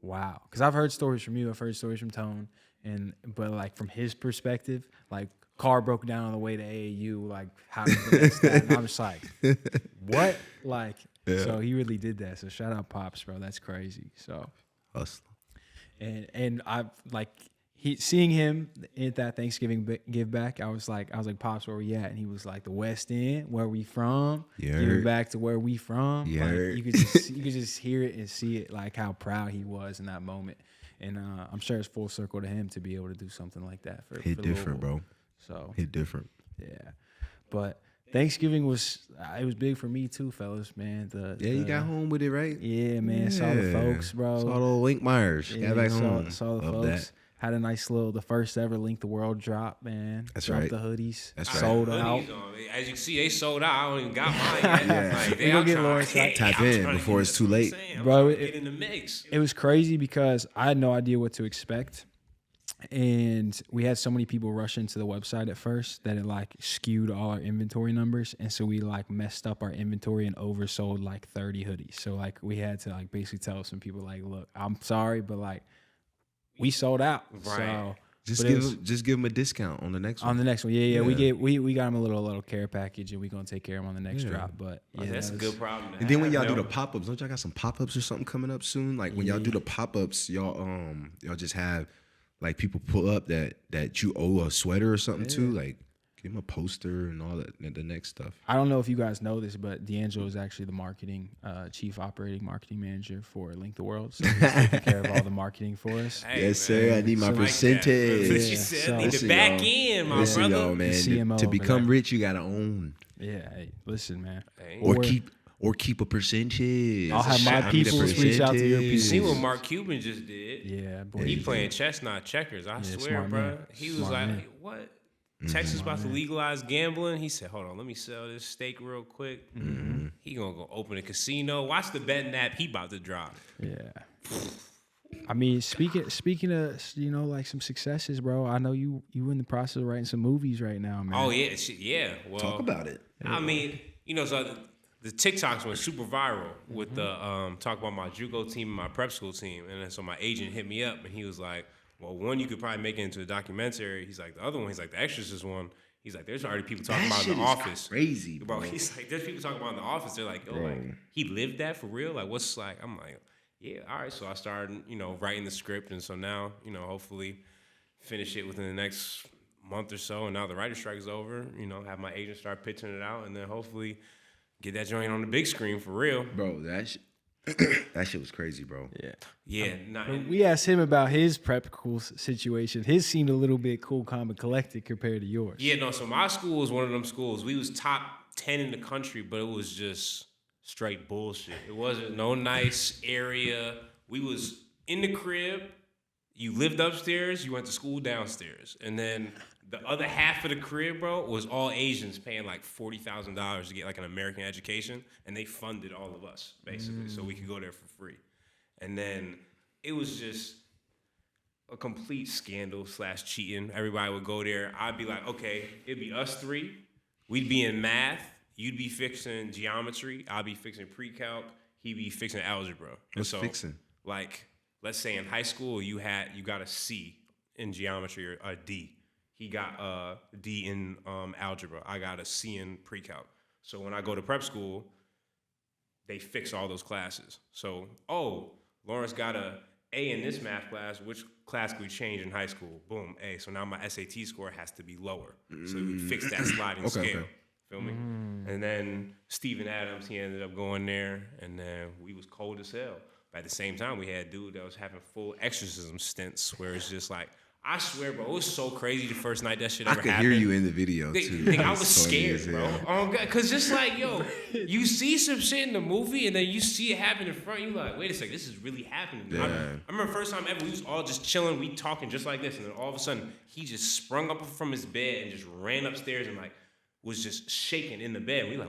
B: wow, because I've heard stories from you, I've heard stories from Tone, but like from his perspective, like car broke down on the way to AAU, like how did the next that? And I'm just like, what? Like, so he really did that. So shout out Pops, bro. That's crazy. So
D: hustle.
B: and I've like seeing him at that Thanksgiving give back. I was like, Pops, where we at? And he was like, the West End, where we from?
D: Yeah.
B: Giving back to where we from.
D: Yeah.
B: Like, you could just hear it and see it, like how proud he was in that moment. And I'm sure it's full circle to him to be able to do something like that for
D: Hit different,
B: Louisville.
D: bro.
B: So
D: Hit different.
B: yeah, but Thanksgiving was big for me too, fellas. Man,
D: You got home with it, right?
B: Yeah, man. Saw the folks, bro.
D: Saw the little Link Myers.
B: Yeah,
D: got back home.
B: saw the
D: Love
B: folks.
D: that.
B: Had a nice the first ever Link the World drop, man.
D: That's
B: Dropped
D: right.
B: the hoodies.
D: That's right.
B: Sold out.
C: Hoodies on. As you can see, they sold out. I don't even got mine yet.
D: Yeah.
C: Like,
B: We gonna get Lawrence
D: Tap in before it's too late.
B: Bro,
C: Get in the mix.
B: It was crazy because I had no idea what to expect. And we had so many people rush into the website at first that it like skewed all our inventory numbers. And so we like messed up our inventory and oversold like 30 hoodies. So like we had to like basically tell some people like, look, I'm sorry, but like we sold out.
C: Right.
B: So
D: Just give him a discount on the next one.
B: on the next one. Yeah.
D: Yeah.
B: We got him a little care package and we're gonna take care of him on the next drop. But yeah,
C: That's a good problem. to
D: And then when
C: have,
D: y'all do
C: though.
D: the pop-ups, don't y'all got some pop-ups or something coming up soon? Like when y'all do the pop-ups, y'all just have like people pull up that you owe a sweater or something to, like give them a poster and all that, the next stuff.
B: I don't know if you guys know this, but D'Angelo is actually the chief operating marketing manager for Link the World. So he's taking care of all the marketing for us.
C: Hey,
D: Yes,
C: man.
D: sir. I need my
C: Like that.
D: percentage.
C: That's what she
B: Yeah,
C: said.
B: so-
C: Need the
D: Listen,
C: back
D: y'all.
C: end, my
D: Listen,
C: brother.
D: y'all, man.
B: CMO
D: To
B: over
D: become
B: there.
D: rich, you gotta own
B: Yeah, hey, listen, man.
C: Hey.
D: or keep a percentage.
B: I'll have my
D: I need a
B: people reach out to your
D: percentage.
C: You see
B: people.
C: what Mark Cuban just did?
B: Yeah, boy.
C: He playing chess, not checkers. I swear,
B: smart
C: bro.
B: man.
C: He was
B: Smart
C: like,
B: man.
C: "What? Texas about to legalize gambling?" He said, "Hold on, let me sell this steak real quick." He gonna go open a casino. Watch the betting app he about to drop.
B: Yeah. I mean, speaking of like some successes, bro. I know you in the process of writing some movies right now, man.
C: Oh yeah, shit, yeah. Well,
D: Talk about it.
C: I mean, so the TikToks went super viral with the talk about my JUCO team and my prep school team, and then so my agent hit me up and he was like, "Well, one you could probably make it into a documentary." He's like, "The other one," he's like, "The Exorcist one." He's like, "There's already people talking
D: That
C: about it in
D: shit
C: the
D: is
C: office."
D: crazy, bro.
C: He's like, "There's people talking about it in the office." They're like, "Yo, like he lived that for real? Like, what's like?" I'm like, "Yeah, all right." So I started, writing the script, and so now, hopefully, finish it within the next month or so. And now the writer's strike is over. Have my agent start pitching it out, and then hopefully get that joint on the big screen for real.
D: Bro, that shit was crazy, bro.
B: Yeah.
C: Yeah,
B: We asked him about his prep school situation. His seemed a little bit cool, calm, and collected compared to yours.
C: Yeah, no. So my school was one of them schools. We was top 10 in the country, but it was just straight bullshit. It wasn't no nice area. We was in the crib. You lived upstairs. You went to school downstairs, and then the other half of the crib, bro, was all Asians paying like $40,000 to get like an American education, and they funded all of us basically, so we could go there for free. And then it was just a complete scandal / cheating. Everybody would go there. I'd be like, okay, it'd be us three. We'd be in math. You'd be fixing geometry. I'd be fixing pre-calc. He'd be fixing algebra.
D: What's fixing?
C: Like, let's say in high school you got a C in geometry or a D. He got a D in algebra. I got a C in pre-calc. So when I go to prep school, they fix all those classes. So, Lawrence got a A in this math class. Which class could we change in high school? Boom, A. So now my SAT score has to be lower. So we fix that sliding scale.
D: Okay.
C: Feel me? And then Steven Adams, he ended up going there, and then we was cold as hell. But at the same time, we had a dude that was having full exorcism stints where it's just like, I swear, bro, it was so crazy the first night that shit
D: I
C: ever
D: could
C: happened.
D: hear you in the video too.
C: I
D: It's
C: was
D: funny
C: scared,
D: as
C: bro.
D: hell.
C: Oh God, cause just like you see some shit in the movie and then you see it happen in front. You like, wait a second, this is really happening.
D: Yeah.
C: I remember first time ever, we was all just chilling, we talking just like this, and then all of a sudden he just sprung up from his bed and just ran upstairs and like was just shaking in the bed. We like,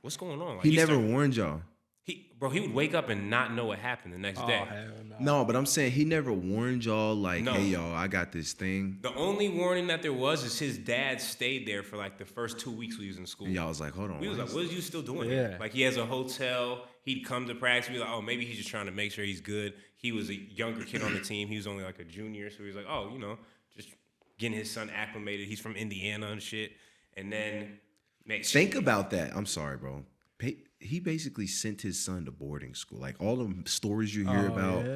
C: what's going on? Like,
D: He never warned y'all.
C: He would wake up and not know what happened the next day.
B: hell
D: No, but I'm saying he never warned y'all like,
C: No.
D: hey y'all, I got this thing.
C: The only warning that there was is his dad stayed there for like the first 2 weeks we was in school.
D: And y'all was like, hold on.
C: We was like, what is you still doing
B: Yeah.
C: here? Like, he has a hotel. He'd come to practice. We were like, oh, maybe he's just trying to make sure he's good. He was a younger kid on the team. He was only like a junior. So he was like, oh, just getting his son acclimated. He's from Indiana and shit. And then
D: Think about that. I'm sorry, bro. He basically sent his son to boarding school. Like all the stories you hear about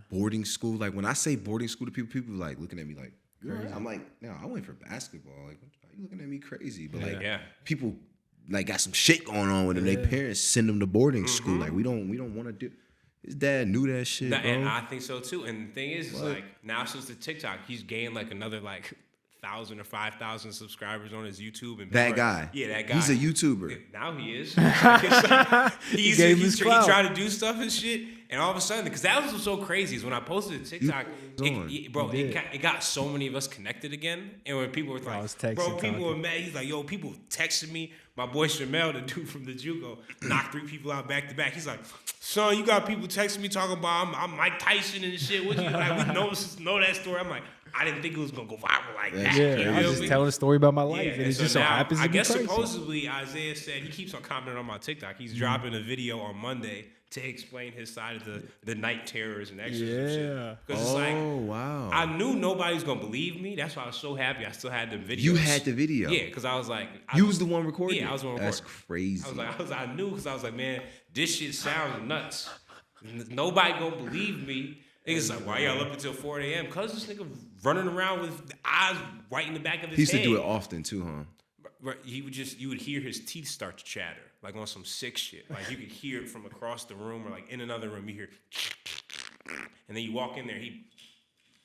D: boarding school. Like when I say boarding school to people like looking at me like, crazy. I'm like, no, I went for basketball. Like, why are you looking at me crazy? But like, people like got some shit going on with them. Their parents send them to boarding school. Like we don't want to do. His dad knew that shit, bro.
C: And I think so too. And the thing is like now since the TikTok, he's gained like another like 1,000 or 5,000 subscribers on his YouTube. And
D: that guy.
C: Yeah, that guy.
D: He's a YouTuber.
C: Now he is.
B: He's
C: trying to do stuff and shit. And all of a sudden, because that was what's so crazy is when I posted a TikTok, it got so many of us connected again. And when people were like, people were mad. He's like, yo, people texting me. My boy Shamel, the dude from the JUCO, knocked 3 people out back to back. He's like, son, you got people texting me talking about I'm Mike Tyson and shit. What you like? We know that story. I'm like, I didn't think it was gonna go viral like that.
B: Yeah, I was just telling a story about my life, and it just so happens to be crazy.
C: Supposedly Isaiah said he keeps on commenting on my TikTok. He's dropping a video on Monday to explain his side of the night terrors and exorcism shit. Because it's like,
D: wow.
C: I knew nobody was gonna believe me. That's why I was so happy I still had the video.
D: You had the video.
C: Yeah, because I was like,
D: you was the one recording.
C: Yeah, I was the one recording.
D: That's crazy.
C: I knew because I was like, man, this shit sounds nuts. Nobody gonna believe me. Niggas like, why y'all up until 4 a.m.? Cause this nigga running around with the eyes right in the back of his head.
D: He used to do it often too, huh?
C: Right, you would hear his teeth start to chatter, like on some sick shit. Like you could hear it from across the room or like in another room, you hear, and then you walk in there,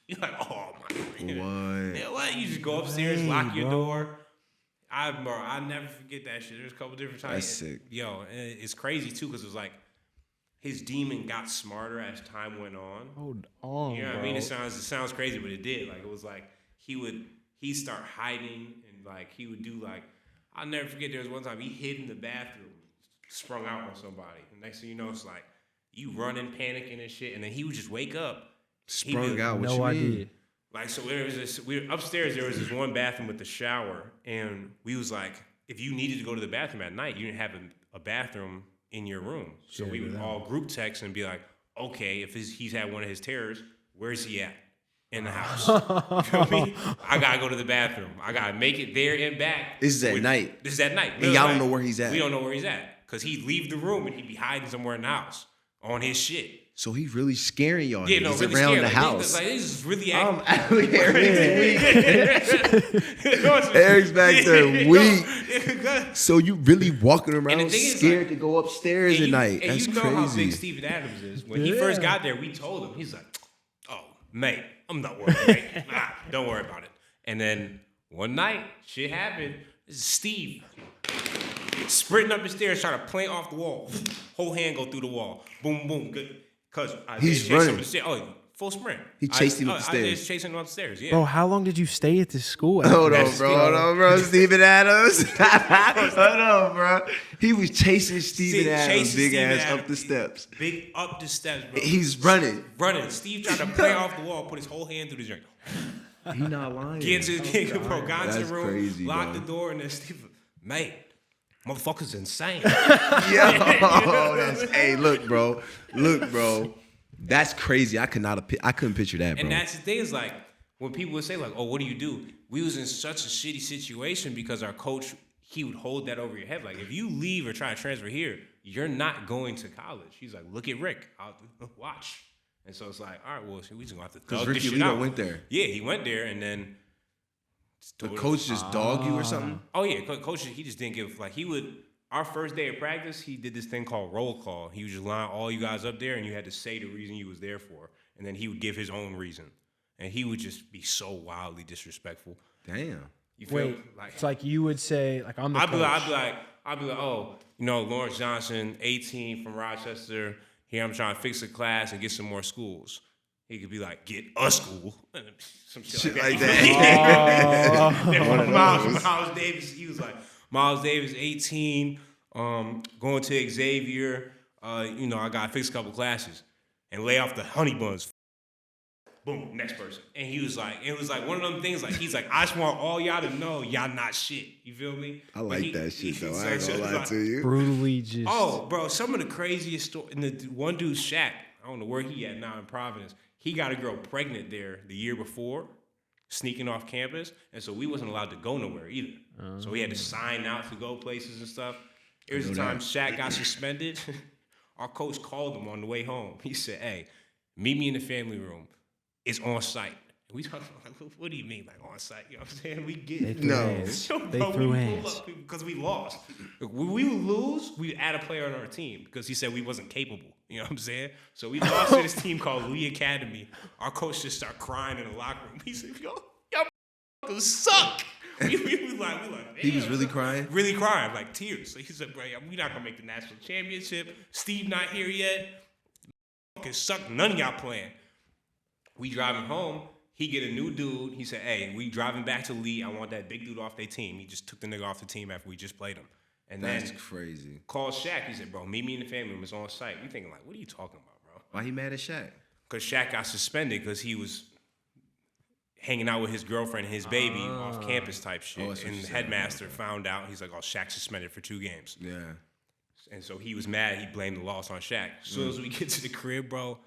C: you're like, oh my God.
D: What?
C: Yeah, what? You just go upstairs, lock your door. I never forget that shit. There's a couple different times.
D: That's sick.
C: Yo, and it's crazy too, because it was like, his demon got smarter as time went on.
B: Hold on,
C: you know what I mean? It sounds crazy, but it did. Like it was like he'd start hiding and like he would do like, I'll never forget. There was one time he hid in the bathroom, sprung out on somebody. And next thing you know, it's like you running, panicking and shit. And then he would just wake up,
D: sprung out. What
B: no
D: you
B: idea.
D: mean?
C: Like so, there was this. We were upstairs. There was this one bathroom with the shower, and we was like, if you needed to go to the bathroom at night, you didn't have a bathroom in your room. So we would all group text and be like, okay, if he's had one of his terrors, where's he at? In the house. You feel me? I gotta go to the bathroom. I gotta make it there and back.
D: This is at night.
C: This is at night.
D: And y'all don't know where he's at.
C: We don't know where he's at. Because he'd leave the room and he'd be hiding somewhere in the house on his shit.
D: So he's really scaring y'all.
C: Yeah, no,
D: he's
C: really
D: around
C: scared.
D: the house.
C: Like, this is really
D: I'm out here weak. Eric's back there weak. So you really walking around scared to go upstairs at night.
C: And
D: That's
C: you know
D: crazy.
C: how big Steven Adams is. When he first got there, we told him. He's like, oh, mate, I'm not worried. Mate. Nah, don't worry about it. And then one night, shit happened. This is Steve sprinting up the stairs, trying to plant off the wall. Whole hand go through the wall. Boom, boom. Good. Cause
D: he's running.
C: Oh, full sprint.
D: He chased him up the stairs.
C: I just chasing him up the stairs. Yeah.
B: Bro, how long did you stay at this school?
D: Hold on, bro. Steven Adams. Hold on, bro. He was chasing Steven Adams, big ass Adams, up the steps.
C: Big up the steps, bro.
D: He's running.
C: Steve tried to play off the wall, put his whole hand through the joint.
D: He not lying.
C: Get to the bro. Got to the room,
D: crazy,
C: locked the door, and then Steve, mate, motherfucker's insane.
D: Hey, look, bro. That's crazy. I couldn't picture that, bro.
C: And that's the thing is like when people would say like, "Oh, what do you do?" We was in such a shitty situation because our coach he would hold that over your head. Like if you leave or try to transfer here, you're not going to college. He's like, "Look at Rick. I'll watch." And so it's like, all right, well, we just gonna have to thug this shit out.
D: Went there.
C: Yeah, he went there, and then
D: the coach just dogged you or something.
C: Oh yeah, coach. He just didn't give like he would. Our first day of practice, he did this thing called roll call. He would just line all you guys up there, and you had to say the reason you was there for, and then he would give his own reason. and he would just be so wildly disrespectful.
D: Damn.
C: You feel
B: Wait,
C: me? Like,
B: it's like you would say, like I'm the
C: I'd
B: coach.
C: be like, oh, Lawrence Johnson, 18 from Rochester. Here I'm trying to fix a class and get some more schools. He could be like, get a school, some shit like that. Then Miles Davis, he was like, Miles Davis, 18, going to Xavier. I gotta fix a couple classes and lay off the honey buns. Boom, next person. And he was like, it was like one of them things, like, he's like, I just want all y'all to know y'all not shit. You feel me?
D: I like that shit, though. I ain't gonna lie to you.
B: Brutally just.
C: Oh, bro, some of the craziest stories. And the one dude, Shaq, I don't know where he at now in Providence. He got a girl pregnant there the year before, sneaking off campus. And so we wasn't allowed to go nowhere either. So we had to sign out to go places and stuff. There was a time Shaq got suspended. Our coach called him on the way home. He said, hey, meet me in the family room. It's on site. We talking like, what do you mean, like on site? You know what I'm saying? We get it.
B: They threw hands.
C: Because we lost. When we would lose, we'd add a player on our team because he said we wasn't capable. You know what I'm saying? So we lost to this team called Lee Academy. Our coach just started crying in the locker room. He said, y'all suck. we like,
D: he was really crying?
C: Really crying, like tears. So he said, bro, we're not going to make the national championship. Steve not here yet. Fucking suck. None of y'all playing. We driving home. He get a new dude. He said, hey, we driving back to Lee. I want that big dude off their team. He just took the nigga off the team after we just played him. And
D: That's
C: then
D: crazy.
C: Called Shaq. He said, bro, meet me in the family room. It's on site. We thinking like, what are you talking about, bro?
D: Why he mad at Shaq?
C: Because Shaq got suspended because he was hanging out with his girlfriend and his baby off campus type shit. And the headmaster found out. He's like, oh, Shaq suspended for 2 games.
D: Yeah.
C: And so he was mad. He blamed the loss on Shaq. As soon as we get to the crib, bro,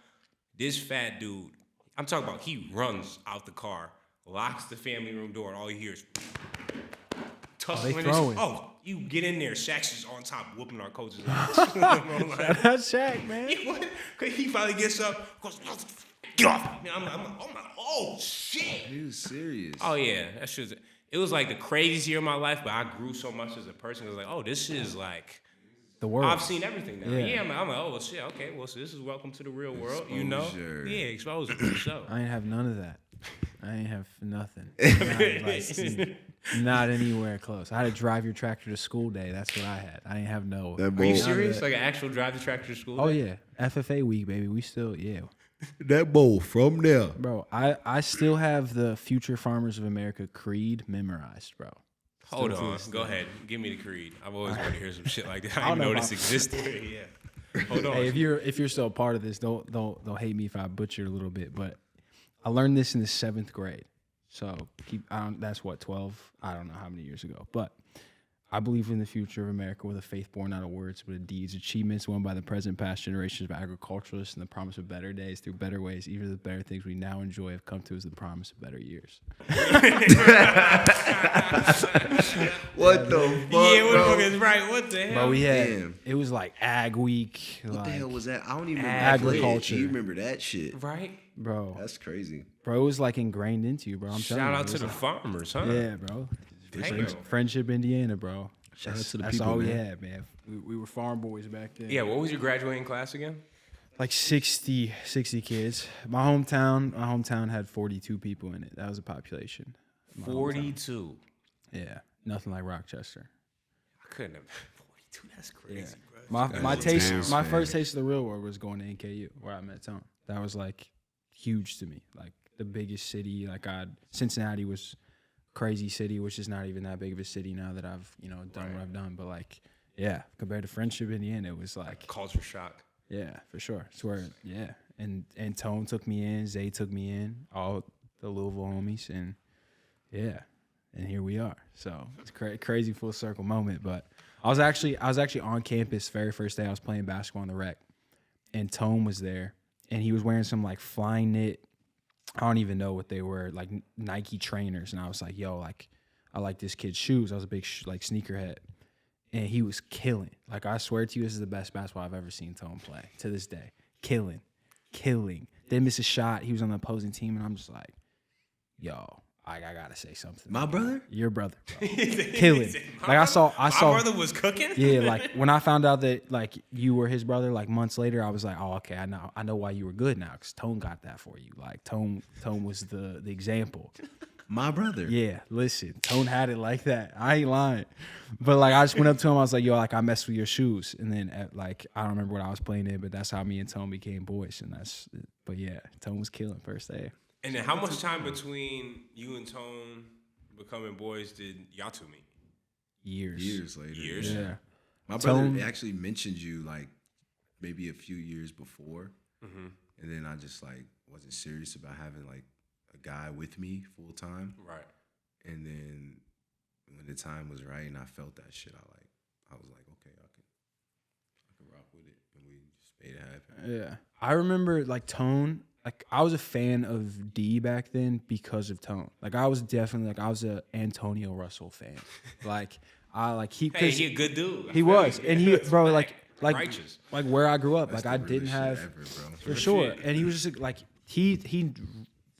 C: this fat dude, I'm talking about, he runs out the car, locks the family room door, and all you hear is tussling. You get in there. Shaq's just on top whooping our coaches.
B: Shout out Shaq, man.
C: He finally gets up, goes, get off me. I'm like, oh, shit.
D: He was serious.
C: Oh, yeah. That shit. It was like the craziest year of my life, but I grew so much as a person. It was like, oh, this is like...
B: The world.
C: I've seen everything now. Yeah, I'm like, oh, well, shit, okay. Well, so this is welcome to the real world,
D: exposure.
C: you know? Yeah, exposure for sure.
B: I ain't have none of that. I ain't have nothing. Not anywhere close. I had to drive your tractor to school day. That's what I had. I didn't have no.
C: Are you serious? Like an actual drive the tractor to school day?
B: Oh, yeah. FFA week, baby. We still, yeah.
D: That bowl from there.
B: Bro, I still have the Future Farmers of America creed memorized, bro.
C: Hold on. Go ahead. Give me the creed. I've always wanted to hear some shit like that. I didn't know this existed. Yeah. Hold on.
B: Hey, if you're still a part of this, don't hate me if I butcher a little bit, but I learned this in the 7th grade. So that's what, 12? I don't know how many years ago. But I believe in the future of America with a faith born not of words, but of deeds, achievements won by the present past generations of agriculturalists and the promise of better days through better ways. Even the better things we now enjoy have come to as the promise of better years.
D: What the fuck?
C: Yeah, what the fuck is right? What the hell?
B: But we had, it was like Ag Week.
D: What the hell was that? I don't even remember
B: agriculture.
D: You remember that shit?
C: Right?
B: Bro.
D: That's crazy.
B: Bro, it was like ingrained into you, bro. I'm telling you.
C: Shout out to the farmers, huh?
B: Yeah, bro. Friendship, Indiana, bro.
D: Shout out to the
B: That's
D: people,
B: all we
D: man.
B: had, man. We were farm boys back then.
C: Yeah, what was your graduating class again?
B: Like 60 kids. My hometown had 42 people in it. That was a population.
C: 42.
B: Yeah, nothing like Rochester.
C: I couldn't have. 42, that's crazy, bro.
B: My first taste of the real world was going to NKU, where I met Tom. That was like huge to me. Like the biggest city. Like Cincinnati was crazy city, which is not even that big of a city now that I've done what I've done. But like, yeah, compared to Friendship, Indiana, it was like
C: culture shock.
B: Yeah, for sure. It's where and Tone took me in, Zay took me in, all the Louisville homies, and yeah, and here we are. So it's a crazy full circle moment. But I was actually on campus very first day. I was playing basketball on the rec, and Tone was there, and he was wearing some like flying knit. I don't even know what they were, like Nike trainers. And I was like, yo, like, I like this kid's shoes. I was a big, like, sneakerhead. And he was killing. Like, I swear to you, this is the best basketball I've ever seen Tone play to this day. Killing. Didn't miss a shot. He was on the opposing team. And I'm just like, yo, I gotta say something.
D: My brother?
B: Your brother, bro. Killing. Like I saw.
C: My brother was cooking.
B: Yeah, like when I found out that like you were his brother, like months later, I was like, oh, okay, I know why you were good now, because Tone got that for you. Like Tone was the example.
D: My brother.
B: Yeah, listen, Tone had it like that. I ain't lying. But like I just went up to him, I was like, yo, like I messed with your shoes. And then like I don't remember what I was playing in, but that's how me and Tone became boys. And but yeah, Tone was killing first day.
C: And then how much time between you and Tone becoming boys did y'all two meet?
D: Years later.
B: Yeah.
D: My brother
B: Tone
D: actually mentioned you like maybe a few years before. Mm-hmm. And then I just like wasn't serious about having like a guy with me full time.
C: Right.
D: And then when the time was right and I felt that shit, I was like, okay, I can rock with it. And we just made it happen.
B: Yeah. I remember like Tone, like I was a fan of D back then because of Tone. Like I was definitely like I was a Antonio Russell fan. Like he
C: a good dude.
B: He was. And he bro like
C: righteous.
B: Like where I grew up,
D: That's
B: like I
D: the
B: didn't
D: realest
B: have
D: shit ever, bro.
B: for sure. And he was just like he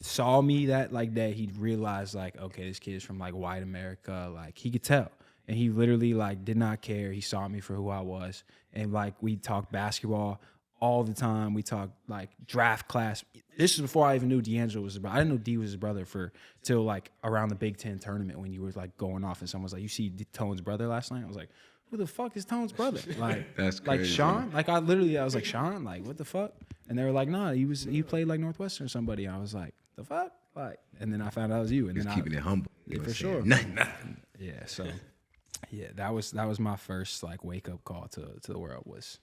B: saw me that he realized like, okay, this kid is from like white America. Like he could tell. And he literally like did not care. He saw me for who I was. And like we talked basketball all the time. We talked like draft class. This is before I even knew D'Angelo was his brother. I didn't know D was his brother till like around the Big Ten tournament when you were like going off and someone was like, you see Tone's brother last night? I was like, who the fuck is Tone's brother? Like
D: That's
B: like
D: crazy.
B: Sean? Like I was like, Sean? Like what the fuck? And they were like, nah, he played like Northwestern or somebody. I was like, the fuck? Like, and then I found out it was you. And
D: Just
B: then
D: keeping it humble. You know
B: for
D: what I'm saying?
B: sure.
D: Nothing.
B: Yeah, so yeah, that was my first like wake up call to the world was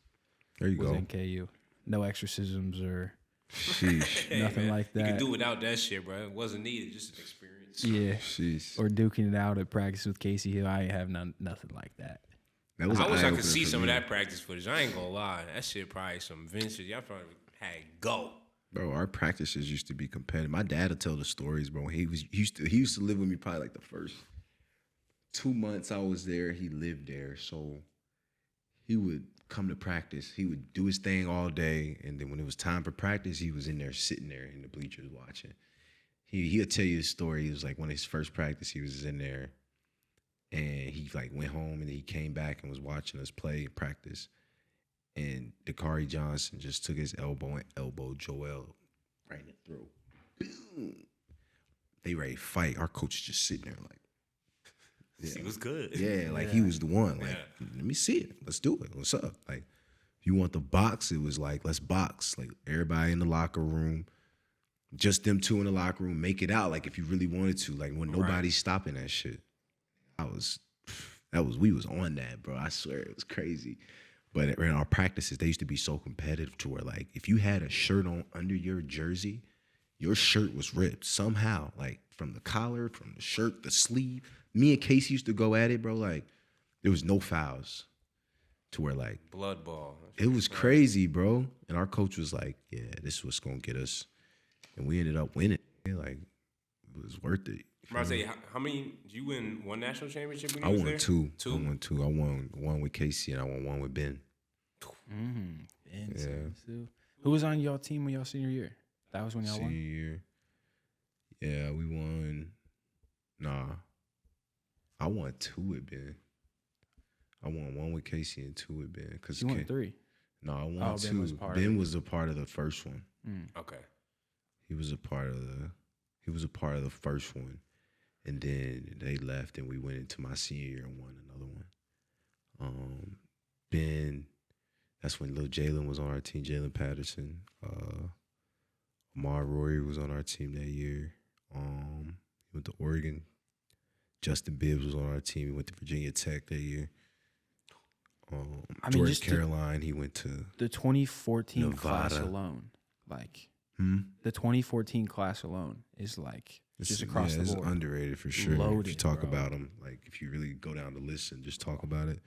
D: There you go.
B: in KU. No exorcisms or
D: Sheesh.
B: nothing like
C: You
B: that.
C: could do without that shit, bro. It wasn't needed, just an experience.
B: Yeah.
D: Sheesh.
B: Or duking it out at practice with Casey Hill. I ain't have nothing like that.
D: That was
C: I
D: an
C: wish I
D: eye-opener
C: could see
D: for
C: some
D: me.
C: of that practice footage. I ain't gonna lie. That shit probably some vintage. Y'all probably had go.
D: Bro, our practices used to be competitive. My dad would tell the stories, bro. He used to live with me probably like the first 2 months I was there. He lived there, so he would come to practice. He would do his thing all day, and then when it was time for practice, he was in there sitting there in the bleachers watching. He'll tell you a story. He was like one of his first practice. He was in there, and he like went home, and then he came back and was watching us play practice. And Dakari Johnson just took his elbow and elbowed Joel right in the throat. Boom. They ready to fight. Our coach is just sitting there like,
C: He was good.
D: yeah, like he was the one. Like, let me see it. Let's do it. What's up? Like, if you want the box, it was like, let's box. Like, everybody in the locker room, just them two in the locker room, make it out. Like, if you really wanted to. Like, when nobody's stopping that shit. We was on that, bro. I swear, it was crazy. But in our practices, they used to be so competitive to where, like, if you had a shirt on under your jersey, your shirt was ripped somehow, like, from the collar, from the shirt, the sleeve. Me and Casey used to go at it, bro. Like, there was no fouls to where, like,
C: Blood ball.
D: it was crazy, bro. And our coach was like, yeah, this is what's going to get us. And we ended up winning. Like, it was worth it.
C: Bro, I say, how many? Did you win one national championship when you
D: I
C: was
D: won
C: there?
D: two.
C: Two?
D: I won two. I won one with Casey and I won one with Ben.
B: Who was on y'all team when y'all senior year? That was when y'all
D: Senior
B: won?
D: year. Yeah, we won. Nah. I won two with Ben. I won one with Casey and two with Ben.
B: You won 3.
D: No, I won
B: Oh,
D: two.
B: Ben was part of
D: Ben
B: it.
D: was a part of the first one.
C: Okay.
D: He was a part of the first one. And then they left and we went into my senior year and won another one. Ben, that's when Lil Jalen was on our team, Jalen Patterson. Amar Rory was on our team that year. He went to Oregon. Justin Bibbs was on our team. He went to Virginia Tech that year. George Caroline, he went to
B: The 2014 class
D: Nevada.
B: alone, like the 2014 class alone is like just across the
D: it's
B: board.
D: underrated for sure. If you
B: Loaded,
D: talk
B: bro.
D: about them, like if you really go down the list and just talk about it,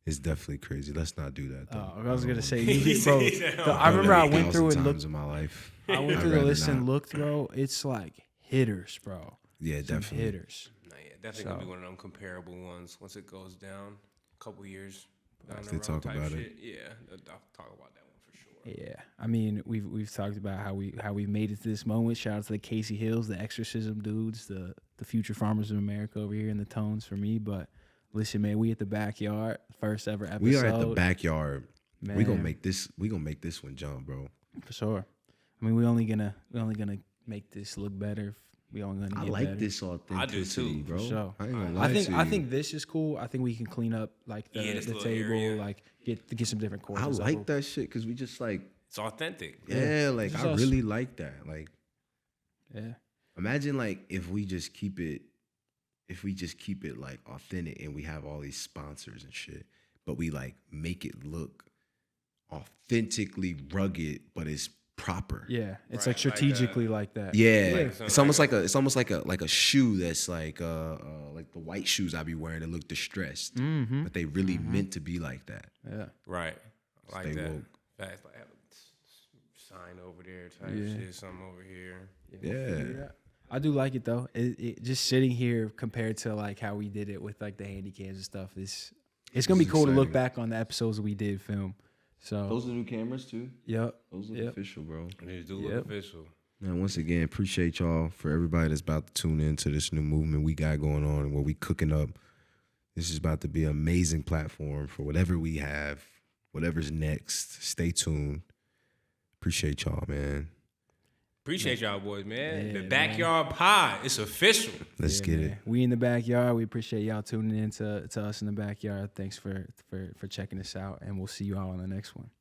D: it's definitely crazy. Let's not do that though.
B: I was gonna say,
C: Bro,
B: I remember I went through and
D: times
B: looked.
D: in my life.
B: I went
D: I'd
B: through the
D: rather
B: list and
D: not.
B: looked, bro. It's like hitters, bro.
D: Yeah,
B: Some
D: definitely.
B: hitters.
C: Nah, yeah, definitely gonna be one of them comparable ones once it goes down a couple years. Down
D: If
C: the
D: they
C: road
D: talk
C: type
D: about it.
C: shit. Yeah, I'll talk about that one for sure.
B: Yeah, I mean, we've talked about how we made it to this moment. Shout out to the Casey Hills, the exorcism dudes, the the future farmers of America over here in the tones for me. But listen, man, we at the backyard, first ever episode.
D: We are at the backyard.
B: Man.
D: We gonna make this one jump, bro.
B: For sure. I mean, we only gonna make this look better. We only gonna
D: I
B: get
D: like
B: better.
D: this authenticity, bro.
B: For sure.
D: I ain't gonna lie to you.
B: I think this is cool. I think we can clean up like the table,
C: area.
B: like get some different
D: I
B: chords.
D: like that shit because we just like,
C: It's authentic.
D: yeah, like
B: It's
D: I
B: us.
D: really like that. Like,
B: Yeah.
D: imagine like if we just keep it like authentic and we have all these sponsors and shit, but we like make it look authentically rugged, but it's proper.
B: Yeah. It's
C: Right,
B: like strategically like that.
D: Yeah,
C: Yeah.
D: it's almost like a shoe that's like the white shoes I be wearing that look distressed, but they really meant to be like that.
B: Yeah.
C: Right. I like
D: Stay
C: that.
D: woke.
C: Facts, like have a sign over there type
B: Yeah.
C: shit, something over here.
D: Yeah.
B: I do like it though. It just sitting here compared to like how we did it with like the handy cams and stuff. It's gonna be cool to look
D: exciting.
B: back on the episodes we did film. So
D: Those are the new cameras too.
B: yep.
D: Those look
B: Yep.
D: official, bro.
C: It do
B: Yep.
C: look official.
D: Man, once again, appreciate y'all for everybody that's about to tune into this new movement we got going on and what we cooking up. This is about to be an amazing platform for whatever we have, whatever's next. Stay tuned. Appreciate y'all, man.
C: Appreciate y'all boys, man.
B: Yeah,
C: The
B: man.
C: Backyard Pod. It's official.
D: Let's get
B: man.
D: it.
B: We in the backyard. We appreciate y'all tuning in to us in the backyard. Thanks for checking us out, and we'll see you all on the next one.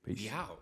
B: Peace.
C: We out.